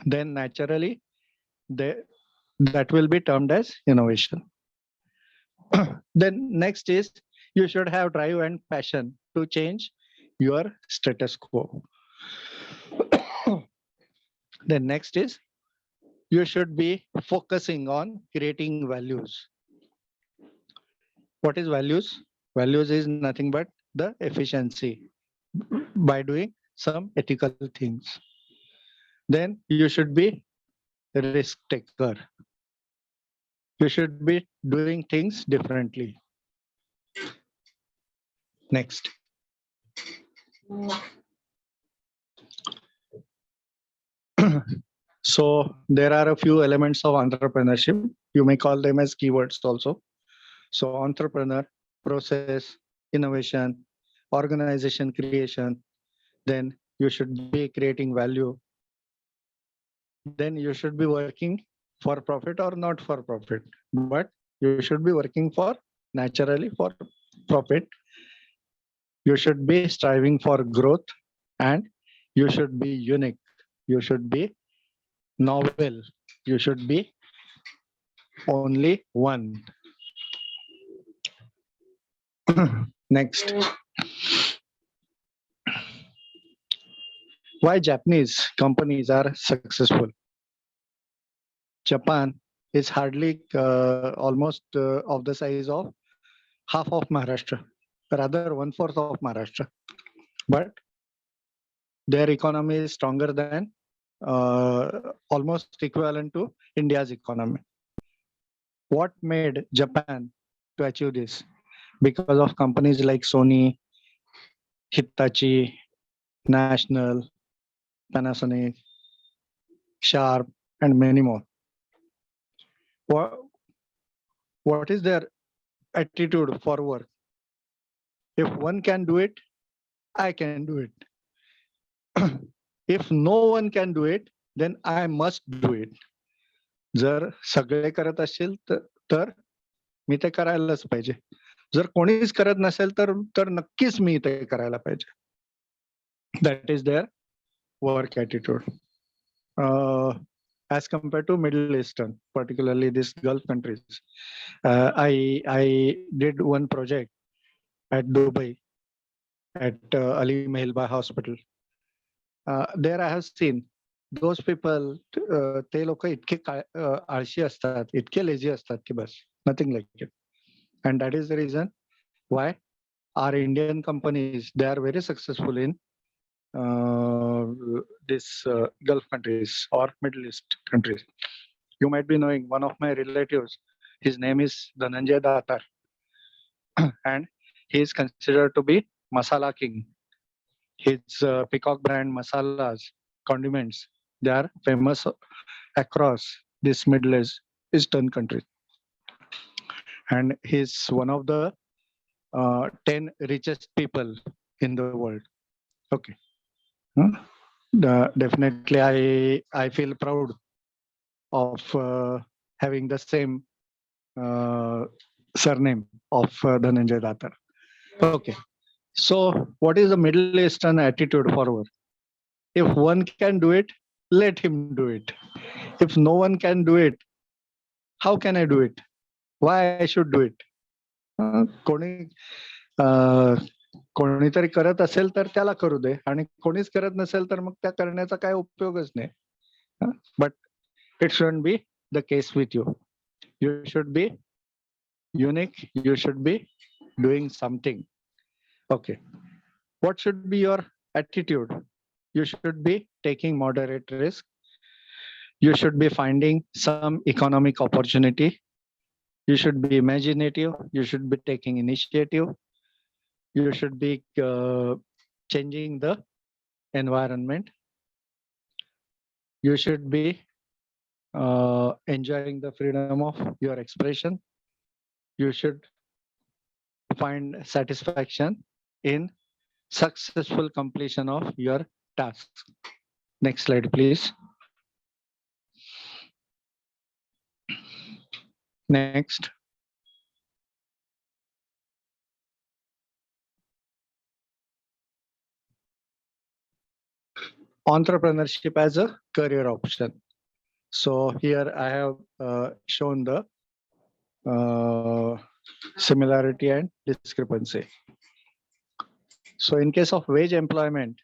then naturally they, that will be termed as innovation. Then next is you should have drive and passion to change your status quo. Then next is you should be focusing on creating values. What is values? Values is nothing but the efficiency by doing some ethical things. Then you should be risk taker. You should be doing things differently. Next. So there are a few elements of entrepreneurship. You may call them as keywords also. So entrepreneur, process, innovation, organization creation. Then you should be creating value. Then you should be working for profit or not for profit, but you should be working for naturally for profit. You should be striving for growth, and you should be unique. You should be novel. You should be only one. Next. Why Japanese companies are successful? Japan is hardly almost of the size of half of Maharashtra, rather one fourth of Maharashtra. But their economy is stronger than almost equivalent to India's economy. What made Japan to achieve this? Because of companies like Sony, Hitachi, National, Panasonic, Sharp, and many more. What, what is their attitude for work? If one can do it, I can do it. If no one can do it, then I must do it. जर सगळे करत असतील तर मी ते करायलाच पाहिजे. जर कोणीच करत नसेल तर तर नक्कीच मी ते करायला पाहिजे. That is their work attitude. As compared to Middle Eastern, particularly these Gulf countries, I did one project at Dubai at Ali Mehelba Hospital. There I have seen those people, ते लोक इतके आळशी असतात, इतके लेझी असतात की बस nothing like it. And that is the reason why our Indian companies, they are very successful in this Gulf countries or Middle East countries. You might be knowing one of my relatives, his name is Dhananjay Datar, and he is considered to be Masala King. His Peacock brand masalas, condiments, they are famous across this Middle Eastern country. and he's one of the 10 richest people in the world. Okay. Huh? Definitely, I feel proud of having the same uh, surname of Dhananjay Datar. Okay. So, what is the Middle Eastern attitude forward? If one can do it, let him do it. If no one can do it, how can I do it? Why I should do it? कोणी कोणीतरी करत असेल तर त्याला करू दे आणि कोणीच करत नसेल तर मग त्या करण्याचा काय उपयोगच नाही. But it shouldn't be the case with you. You should be unique. You should be doing something. Okay. What should be your attitude? You should be taking moderate risk. You should be finding some economic opportunity. You should be imaginative. You should be taking initiative. You should be changing the environment. You should be enjoying the freedom of your expression. You should find satisfaction in successful completion of your tasks. Next slide, please. Next. Entrepreneurship as a career option. So here I have shown the uh, similarity and discrepancy. So in case of wage employment,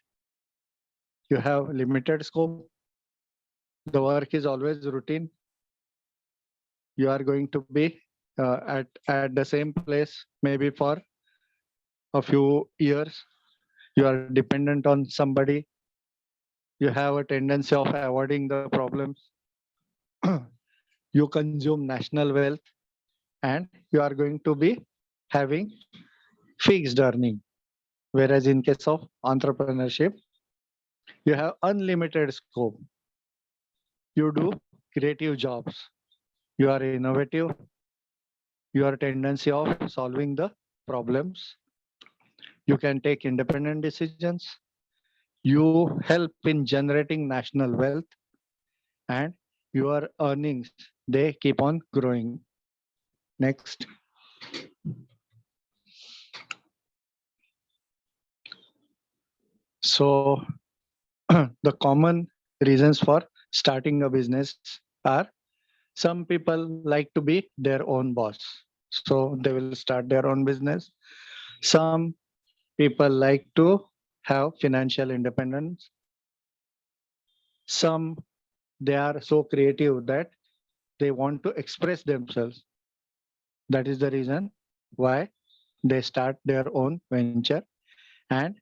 you have limited scope. The work is always routine. You are going to be at the same place maybe for a few years. You are dependent on somebody. You have a tendency of avoiding the problems. You consume national wealth, and you are going to be having fixed earning. Whereas in case of entrepreneurship, you have unlimited scope. You do creative jobs. You are innovative. Your tendency of solving the problems. You can take independent decisions. You help in generating national wealth, and your earnings, they keep on growing. Next. So the common reasons for starting a business are some people like to be their own boss. So they will start their own business. Some people like to have financial independence. Some, they are so creative that they want to express themselves. That is the reason why they start their own venture. And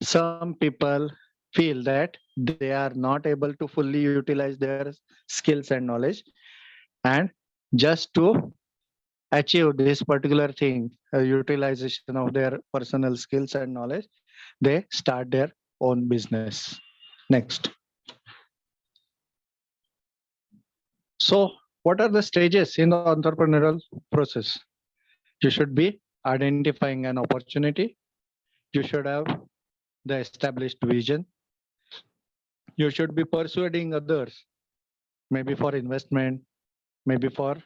some people feel that they are not able to fully utilize their skills and knowledge, and just to achieve this particular thing, utilization of their personal skills and knowledge, they start their own business. Next. So what are the stages in the entrepreneurial process? You should be identifying an opportunity. You should have the established vision. You should be persuading others, maybe for investment, maybe for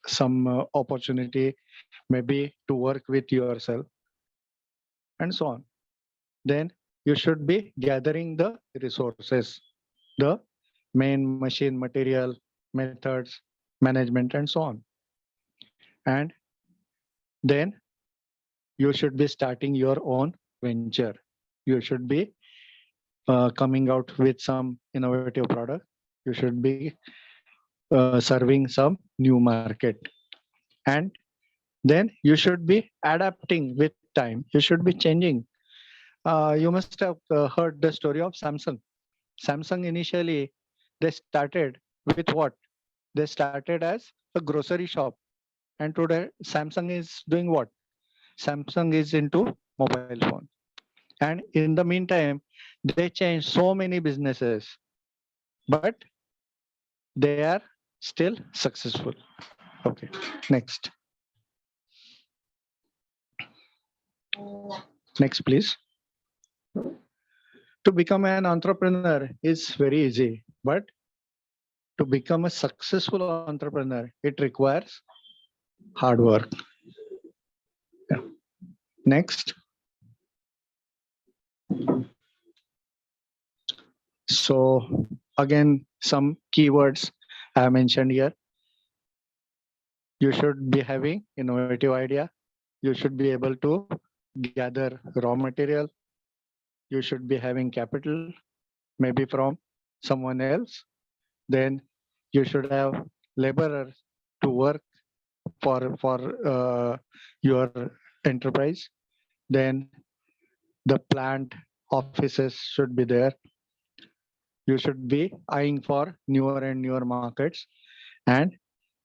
some opportunity, maybe to work with yourself, and so on. Then you should be gathering the resources, the main machine, material, methods, management, and so on. And then you should be starting your own venture. You should be coming out with some innovative product. You should be serving some new market. And then you should be adapting with time. You should be changing. You must have heard the story of Samsung. Samsung initially, they started with what? They started as a grocery shop. And today, Samsung is doing what? Samsung is into mobile phone. And in the meantime, they changed so many businesses, but they are still successful. Okay, next. Next, please. To become an entrepreneur is very easy, but to become a successful entrepreneur, it requires hard work. Yeah. Next. So, again, some keywords I have mentioned here. You should be having innovative idea. You should be able to gather raw material. You should be having capital, maybe from someone else. Then you should have laborers to work for your enterprise. Then the plant offices should be there. You should be eyeing for newer and newer markets, and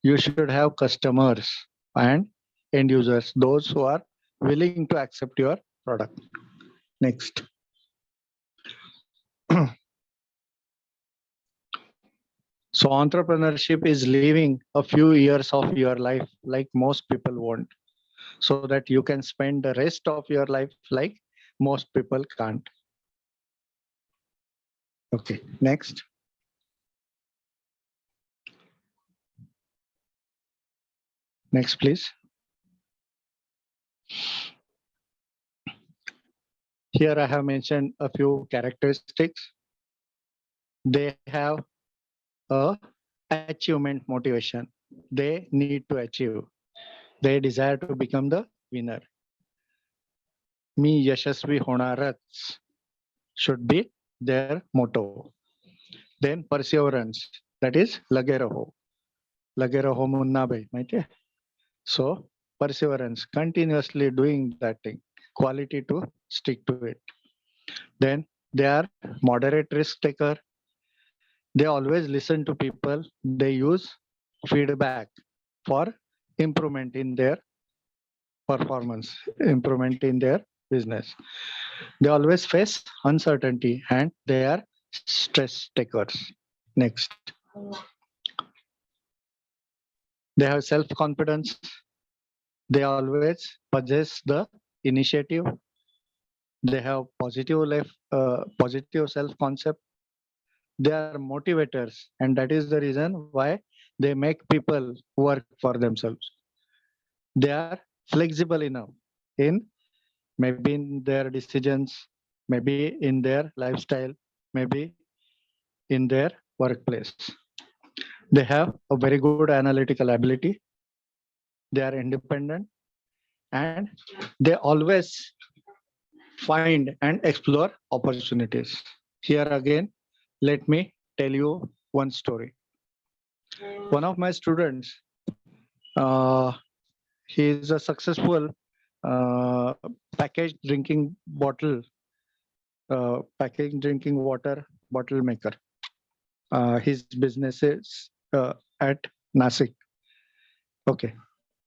you should have customers and end users, those who are willing to accept your product. Next. So entrepreneurship is living a few years of your life like most people want, so that you can spend the rest of your life like most people can't. Okay, next. Next, please. Here I have mentioned a few characteristics. They have a achievement motivation. They need to achieve. They desire to become the winner. मी यशस्वी होणारच should be their motto. Then perseverance, that is लगे रहो मुन्ना भाई माहिती आहे. So perseverance, continuously doing that thing, quality to stick to it. Then they are moderate risk taker. They always listen to people. They use feedback for improvement in their performance, improvement in their business. They always face uncertainty and they are stress takers. Next. They have self confidence. They always possess the initiative. They have positive self concept. They are motivators, and that is the reason why they make people work for themselves. They are flexible enough in maybe in their decisions, maybe in their lifestyle, maybe in their workplace. They have a very good analytical ability. They are independent, and they always find and explore opportunities. Here again, let me tell you one story. One of my students, uh, he is a successful uh, packaged drinking packaged drinking water bottle maker. His business is at Nasik. Okay.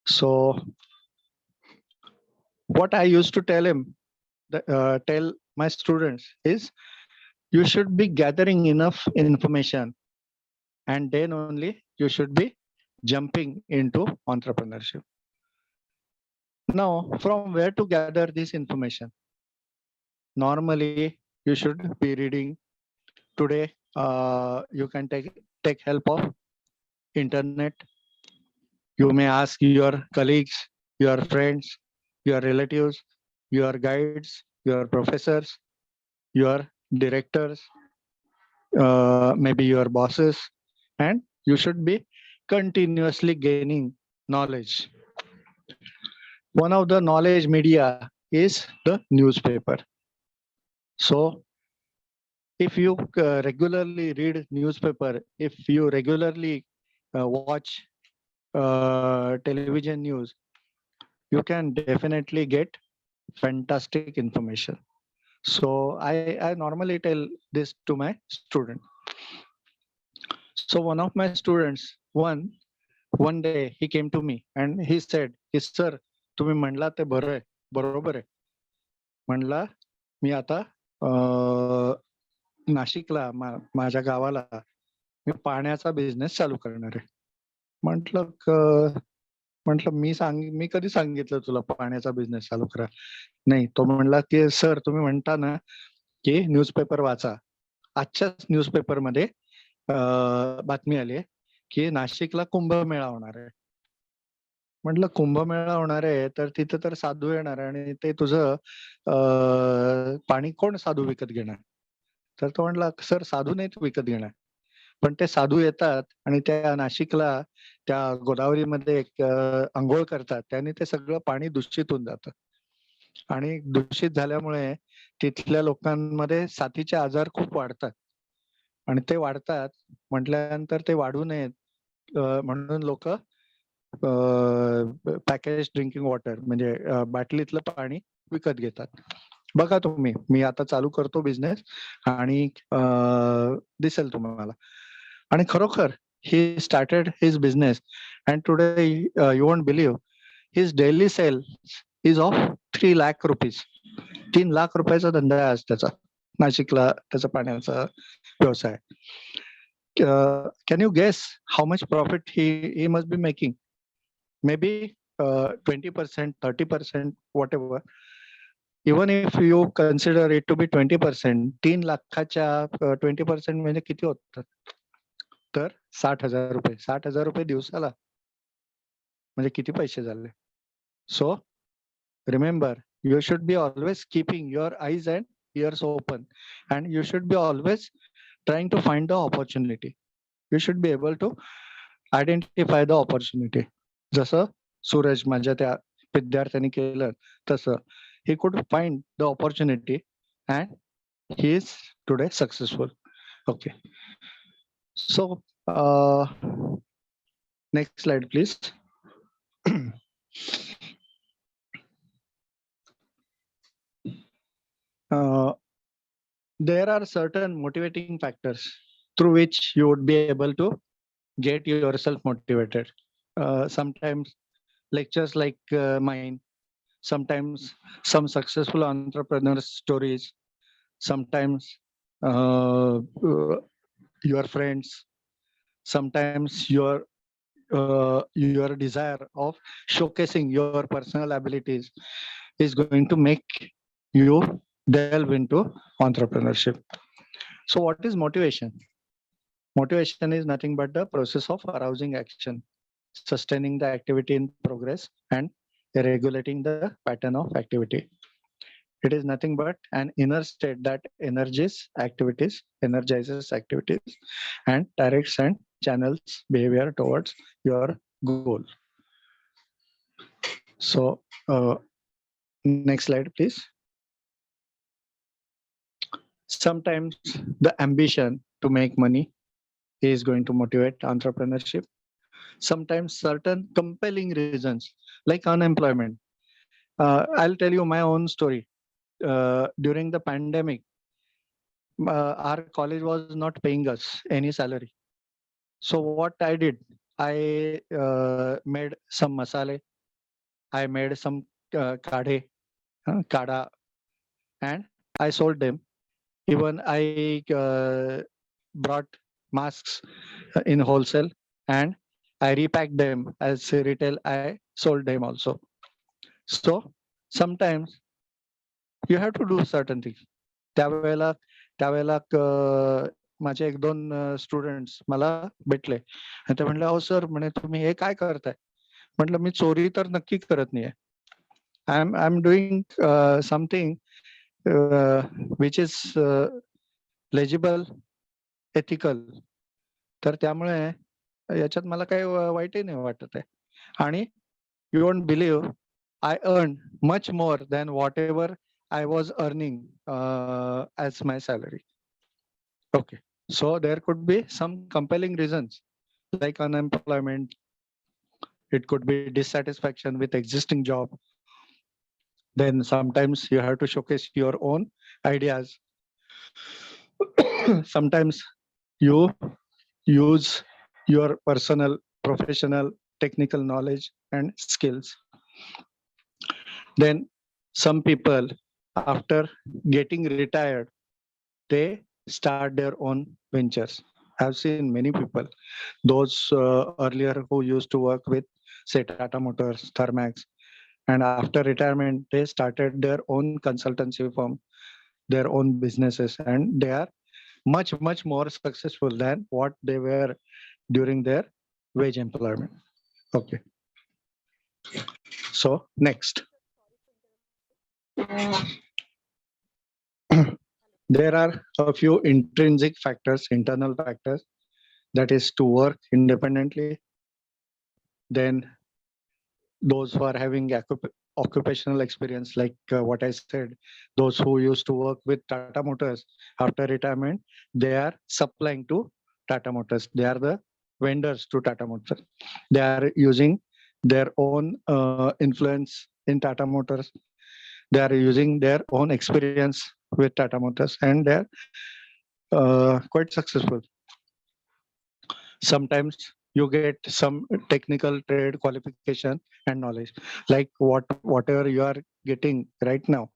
So what I used to tell him, tell my students is, you should be gathering enough information, and then only you should be jumping into entrepreneurship. Now, from where to gather this information? Normally, you should be reading. Today, you can take help of internet. You may ask your colleagues, your friends, your relatives, your guides, your professors, your directors, maybe your bosses, and you should be continuously gaining knowledge. One of the knowledge media is the newspaper. So if you regularly read newspaper, if you regularly watch television news, you can definitely get fantastic information. So I normally tell this to my student. So one of my students, one day he came to me and he said, sir, तुम्ही म्हणला ते बरं आहे, बरोबर आहे. म्हणला मी आता नाशिकला माझ्या गावाला मी पाण्याचा बिझनेस चालू करणार आहे. म्हटलं म्हटलं मी कधी सांगितलं तुला पाण्याचा बिझनेस चालू करा. नाही, तो म्हणला की सर तुम्ही म्हणता ना की न्यूजपेपर वाचा. आजच्याच न्यूजपेपरमध्ये बातमी आली की नाशिकला कुंभमेळा होणार आहे. म्हटलं कुंभमेळा होणार आहे तर तिथे तर साधू येणार आहे आणि ते तुझं पाणी कोण साधू विकत घेणार? तर तो म्हणला सर साधू नाहीत विकत घेणार, पण ते साधू येतात आणि त्या नाशिकला त्या गोदावरीमध्ये अंघोळ करतात, त्याने ते सगळं पाणी दूषित होऊन जातं आणि दूषित झाल्यामुळे तिथल्या लोकांमध्ये साथीचे आजार खूप वाढतात आणि ते वाढतात म्हटल्यानंतर ते वाढू नयेत म्हणून लोक पॅकेज ड्रिंकिंग वॉटर म्हणजे बाटलीतलं पाणी विकत घेतात. बघा तुम्ही, मी आता चालू करतो बिझनेस आणि दिसेल तुम्हाला. आणि खरोखर he started his business and today you won't believe his daily cell is of 3 lakh rupees. 3 lakh रुपयाचा धंदा आहे आज त्याचा, नाशिकला त्याचा पाण्याचा व्यवसाय. Can you guess how much profit he must be making? Maybe 20%, 30%, whatever. Even if you consider it to be 20%, 3 लाखाच्या 20% म्हणजे किती होतात? तर 60,000 रुपये. 60,000 रुपये दिवसाला म्हणजे किती पैसे झाले? सो remember, you should be always keeping your eyes and ears open, and you should be always trying to find the opportunity. You should be able to identify the opportunity. जसं सूरज माझ्या त्या विद्यार्थ्यांनी केलं तसं he could find the opportunity and he is today successful. Okay. So next slide please. There are certain motivating factors through which you would be able to get yourself motivated. Sometimes lectures like mine, sometimes some successful entrepreneurs stories, sometimes your friends, sometimes your desire of showcasing your personal abilities is going to make you delve into entrepreneurship. So what is motivation? Motivation is nothing but the process of arousing action, sustaining the activity in progress, and regulating the pattern of activity. It is nothing but an inner state that energizes activities, and directs and channels behavior towards your goal. So, next slide, please. Sometimes the ambition to make money is going to motivate entrepreneurship. Sometimes certain compelling reasons like unemployment. I'll tell you my own story. During the pandemic, our college was not paying us any salary. So what I did, I made some masale, I made some kada, and I sold them. Even I brought masks in wholesale and I repacked them as retail. I sold them also. So sometimes you have to do certain things. त्यावेळेला त्यावेळेला माझे 1-2 students मला भेटले आणि ते म्हणले अहो sir म्हणे तुम्ही हे काय करताय? म्हटलं मी चोरी तर नक्की करत नाहीये. I am doing something which is legible, ethical. तर त्यामुळे याच्यात मला काही वाईटही नाही वाटत आहे. आणि you won't believe I earned much more than whatever I was earning as my salary. Okay. So there could be some compelling reasons like unemployment. It could be dissatisfaction with existing job. Then sometimes you have to showcase your own ideas. Sometimes you use your personal, professional, technical knowledge and skills. Then some people, after getting retired, they start their own ventures. I've seen many people, those earlier who used to work with, say, Tata Motors, Thermax, and after retirement, they started their own consultancy firm, their own businesses, and they are much more successful than what they were during their wage employment. Okay, so next. There are a few intrinsic factors, internal factors, that is to work independently. Then those who are having occupational experience, like what I said, those who used to work with Tata Motors after retirement, they are supplying to Tata Motors. They are the vendors to Tata Motors. They are using their own influence in Tata Motors. They are using their own experience with Tata Motors, and they are quite successful. Sometimes you get some technical trade qualification and knowledge, like whatever you are getting right now,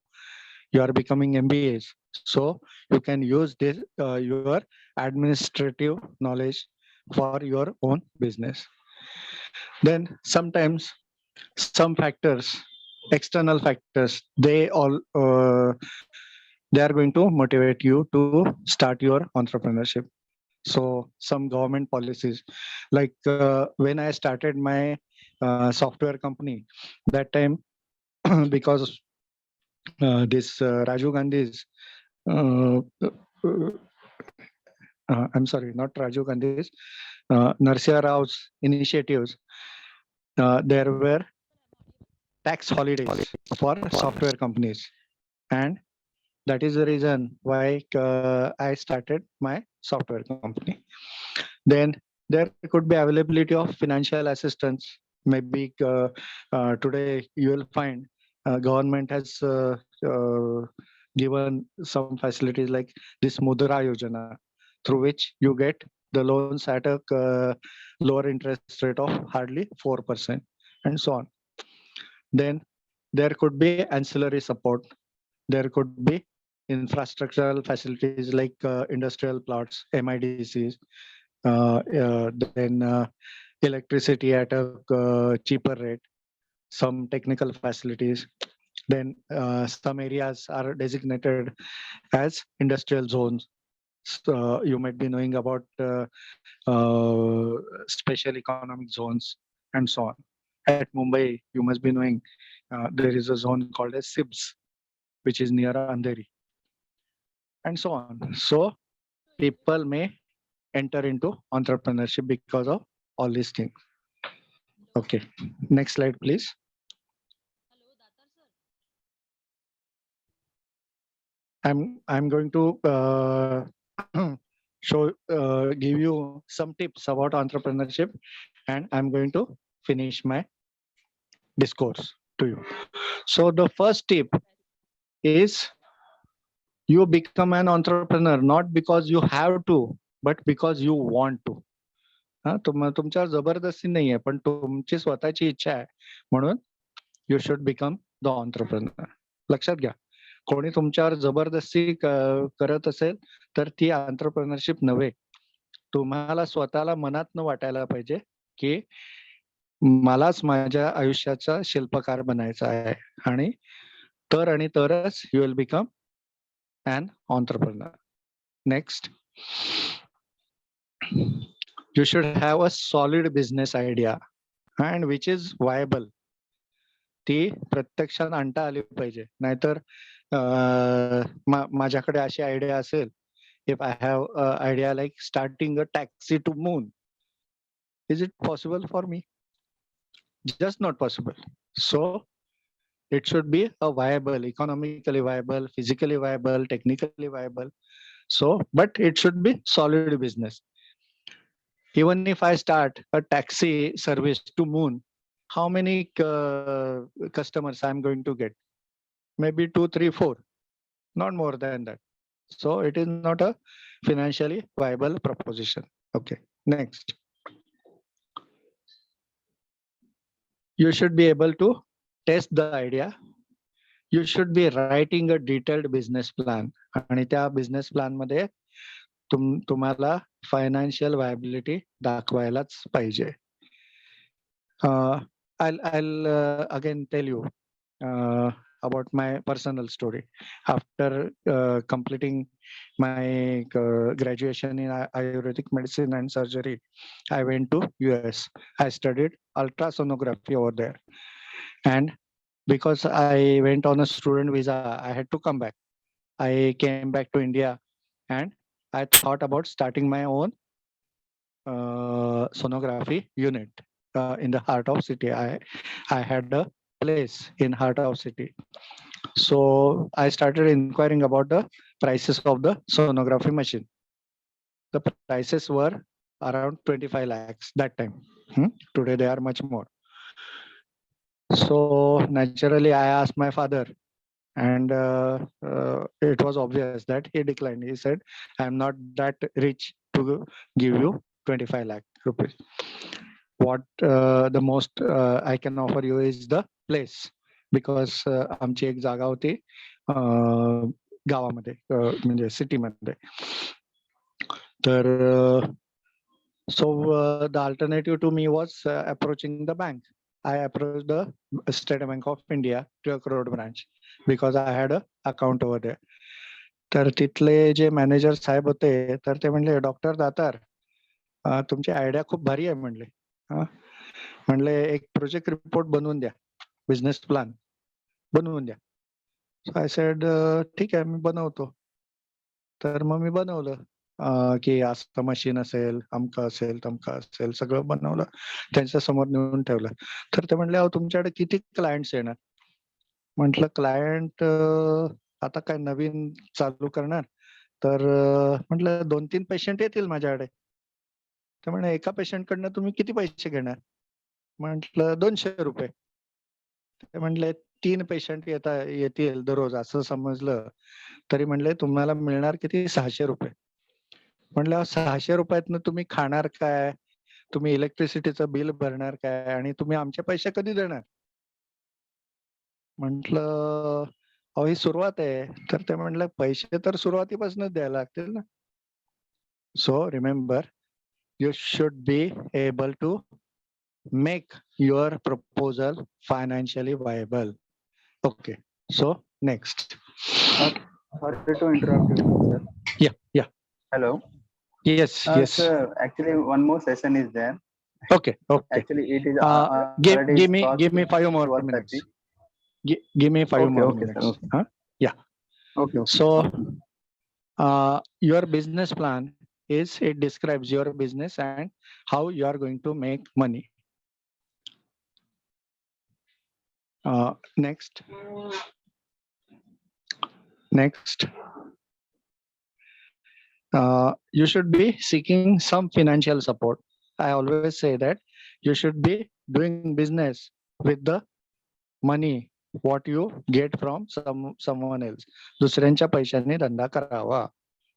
you are becoming MBAs, so you can use this your administrative knowledge for your own business. Then sometimes some factors, external factors, they are going to motivate you to start your entrepreneurship. So some government policies, like when I started my software company, that time, because this Rajiv Gandhi's, uh, I'm sorry, not Rajiv Gandhi's, Narsimha Rao's initiatives, there were tax holidays for software companies, and that is the reason why I started my software company. Then there could be availability of financial assistance. Maybe today you will find government has given some facilities like this Mudra Yojana, through which you get the loans at a lower interest rate of hardly 4%, and so on. Then there could be ancillary support. There could be infrastructural facilities like industrial plots, MIDCs, then electricity at a cheaper rate, some technical facilities. Then some areas are designated as industrial zones. So you might be knowing about special economic zones and so on. At Mumbai, you must be knowing there is a zone called as SIBS, which is near Andheri, and so on. So people may enter into entrepreneurship because of all these things. Okay, next slide, please. Hello, Datar sir. I'm going to give you some tips about entrepreneurship, and I'm going to finish my discourse to you. So the first tip is you become an entrepreneur not because you have to, but because you want to. तुमच्यावर जबरदस्ती नाहीये, पण तुमची स्वतःची इच्छा आहे, म्हणून you should become the entrepreneur. लक्षात घ्या, कोणी तुमच्यावर जबरदस्ती करत असेल तर ती एंटरप्रेन्योरशिप नव्हे. तुम्हाला स्वतःला मनातनं वाटायला पाहिजे की मलाच माझ्या आयुष्याचा शिल्पकार बनायचा आहे, आणि तरच you will become an entrepreneur. Next, you should have a solid business idea and which is viable. ती प्रत्यक्षात आणता आली पाहिजे. नाहीतर माझ्याकडे अशी आयडिया असेल, if I have an idea like starting a taxi to moon, is it possible for me? Just not possible. So it should be a viable, economically viable, physically viable, technically viable. So, but it should be solid business. Even if I start a taxi service to moon, how many customers I'm going to get? Maybe 2, 3, 4, not more than that. So it is not a financially viable proposition. Okay, next. You should be able to test the idea. You should be writing a detailed business plan. आणि त्या business plan मध्ये तुम्हाला financial व्हायबिलिटी दाखवायलाच पाहिजे. I'll again tell you about my personal story. After completing my graduation in Ayurvedic medicine and surgery, I went to US. I studied ultrasonography over there, and because I went on a student visa, I had to come back. I came back to India, and I thought about starting my own sonography unit in the heart of city. I had a place in heart of city. So I started inquiring about the prices of the sonography machine. The prices were around 25 lakhs that time. Today they are much more. So naturally I asked my father, and it was obvious that he declined. He said, I'm not that rich to give you 25 lakh rupees. What the most I can offer you is the place, because आमची एक जागा होती गावामध्ये म्हणजे सिटीमध्ये. तर so the alternative to me was approaching the bank. I approached the State Bank of India Turk Road branch because I had a account over there. तर तिथले जे मॅनेजर साहेब होते तर ते म्हणले, डॉक्टर दातार तुमची आयडिया खूप भारी आहे म्हणले. म्हणले एक प्रोजेक्ट रिपोर्ट बनवून द्या, बिझनेस प्लॅन बनवून द्या. सो आय सेड ठीक आहे, मी बनवतो. तर मग मी बनवलं की असं मशीन असेल, अमकं असेल, तमकं असेल, सगळं बनवलं, त्यांच्या समोर नेऊन ठेवलं. तर ते म्हणले, अहो तुमच्याकडे किती क्लायंट्स येणार? म्हटलं क्लायंट आता काय नवीन चालू करणार, तर म्हटलं 2-3 पेशंट येतील माझ्याकडे. तर म्हणे एका पेशंटकडनं तुम्ही किती पैसे घेणार? म्हटलं 200 रुपये. ते म्हणले 3 पेशंट येतील दररोज असं समजलं तरी म्हणले तुम्हाला मिळणार किती? 600 रुपये. म्हणलं 600 रुपयातनं तुम्ही खाणार काय? तुम्ही इलेक्ट्रिसिटीचं बिल भरणार काय? आणि तुम्ही आमचे पैसे कधी देणार? म्हटलं अहो ही सुरुवात आहे. तर ते म्हणले पैसे तर सुरुवातीपासूनच द्यायला लागतील ना. So remember, you should be able to make your proposal financially viable. Okay, so next. Sorry to interrupt you, sir. Yeah. Hello. Yes. Sir, actually, one more session is there. Okay. Actually, it is Give me already 5 more 12:30. minutes. Give me 5 more minutes. Sir, okay. Huh? Yeah. Okay. So, your business plan it describes your business and how you are going to make money. Next. You should be seeking some financial support. I always say that you should be doing business with the money what you get from someone else. दुसऱ्यांच्या पैशाने धंदा करावा,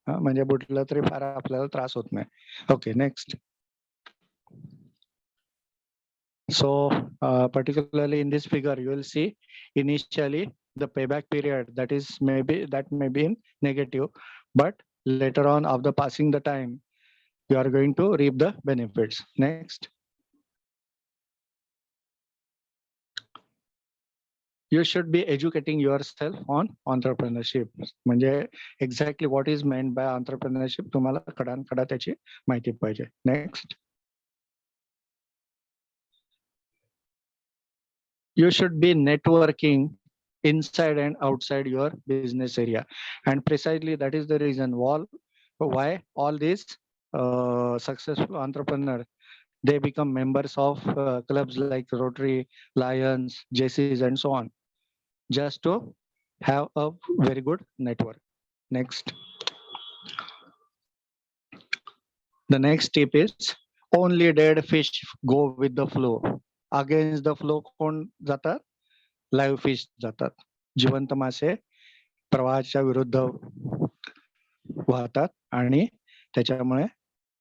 म्हणजे बुडलं तरी फार आपल्याला त्रास होत नाही. Okay, next. So particularly in this figure you will see initially the payback period that may be in negative, but later on after passing the time you are going to reap the benefits. Next. You should be educating yourself on entrepreneurship. म्हणजे exactly what is meant by entrepreneurship तुम्हाला कडानकडा त्याची माहिती पाहिजे. Next. You should be networking inside and outside your business area, and precisely that is the reason why all these successful entrepreneurs they become members of clubs like Rotary, Lions, JCs, and so on, just to have a very good network. Next. The next tip is only dead fish go with the flow. Against the flow कोण जातात? Live fish जातात. जिवंत मासे प्रवाहाच्या विरुद्ध वाहतात आणि त्याच्यामुळे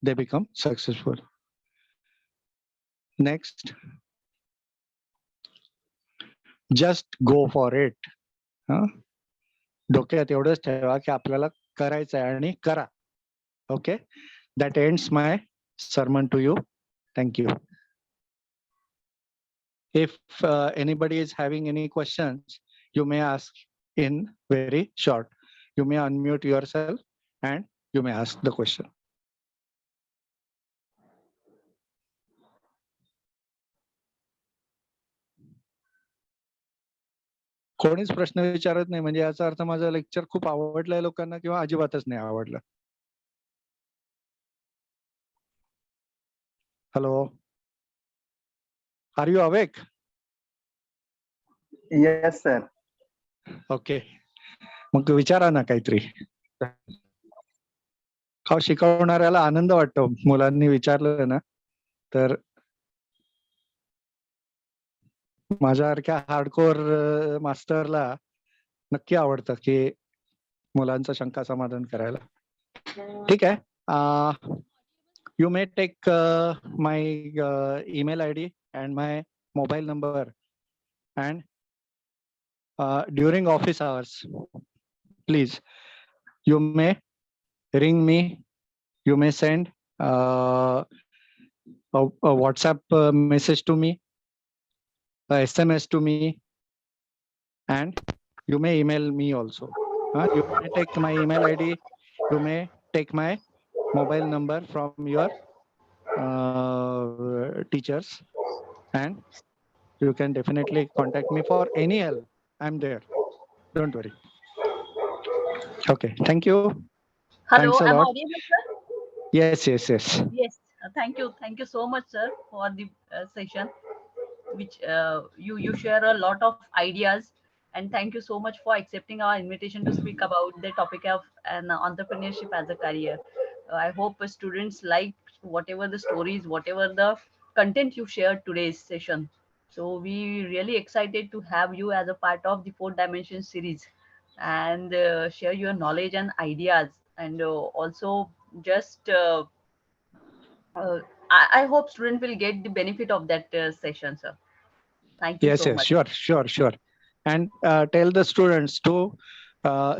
they become successful. Next. Just go for it. डोक्यात एवढंच ठेवा की आपल्याला करायचं आहे आणि करा. Okay, that ends my sermon to you. Thank you. If anybody is having any questions, you may ask in very short. You may unmute yourself and you may ask the question. कोणीच प्रश्न विचारत नाही म्हणजे याचा अर्थ माझं lecture खूप आवडलंय लोकांना किंवा अजिबातच नाही आवडलं. Hello, are you awake? Yes, sir. Okay, मग विचारा ना काहीतरी. का शिकवणाऱ्याला आनंद वाटतो मुलांनी विचारलं ना, तर माझ्यासारख्या हार्डकोर मास्टरला नक्की आवडतं की मुलांचा शंका समाधान करायला. ठीक आहे, you may take my email ID and my mobile number, and during office hours, please, you may ring me, you may send a WhatsApp message to me, a SMS to me, and you may email me also. You may take my email ID, you may take my mobile number from your teachers, and you can definitely contact me for any help. I'm there. Don't worry. Okay. Thank you. Hello, Thanks a am I lot. audible, sir? Yes, yes, yes. Yes, thank you. Thank you so much, sir, for the session, which you share a lot of ideas. And thank you so much for accepting our invitation to speak about the topic of an entrepreneurship as a career. I hope students like whatever the stories, whatever the content you shared today's session. So we really excited to have you as a part of the 4 Dimension series and share your knowledge and ideas, and also just uh, I hope students will get the benefit of that session, sir. Thank you Yes, so yes. much. Sure, sure, sure. And tell the students to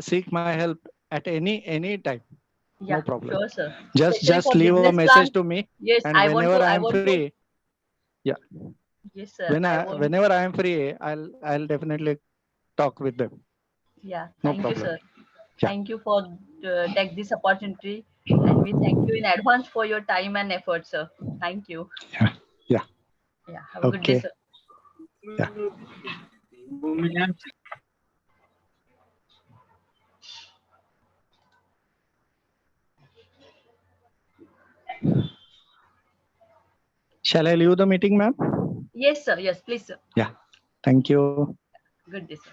seek my help at any time. No Yeah, problem. sure, sir. Just Especially just for leave a business message plan. to me, Yes, and whenever I I am want to. free, yeah, Yes, sir. I want. whenever I am free, I'll definitely talk with them. Yeah, No thank you, problem. sir. Yeah. Thank you for take this opportunity, and we thank you in advance for your time and effort, sir. Thank you. Yeah. Yeah. Yeah, have a good day, Okay. sir. Yeah. Shall I leave the meeting, ma'am? Yes, sir. Yes, please, sir. Yeah. Thank you. Good day, sir.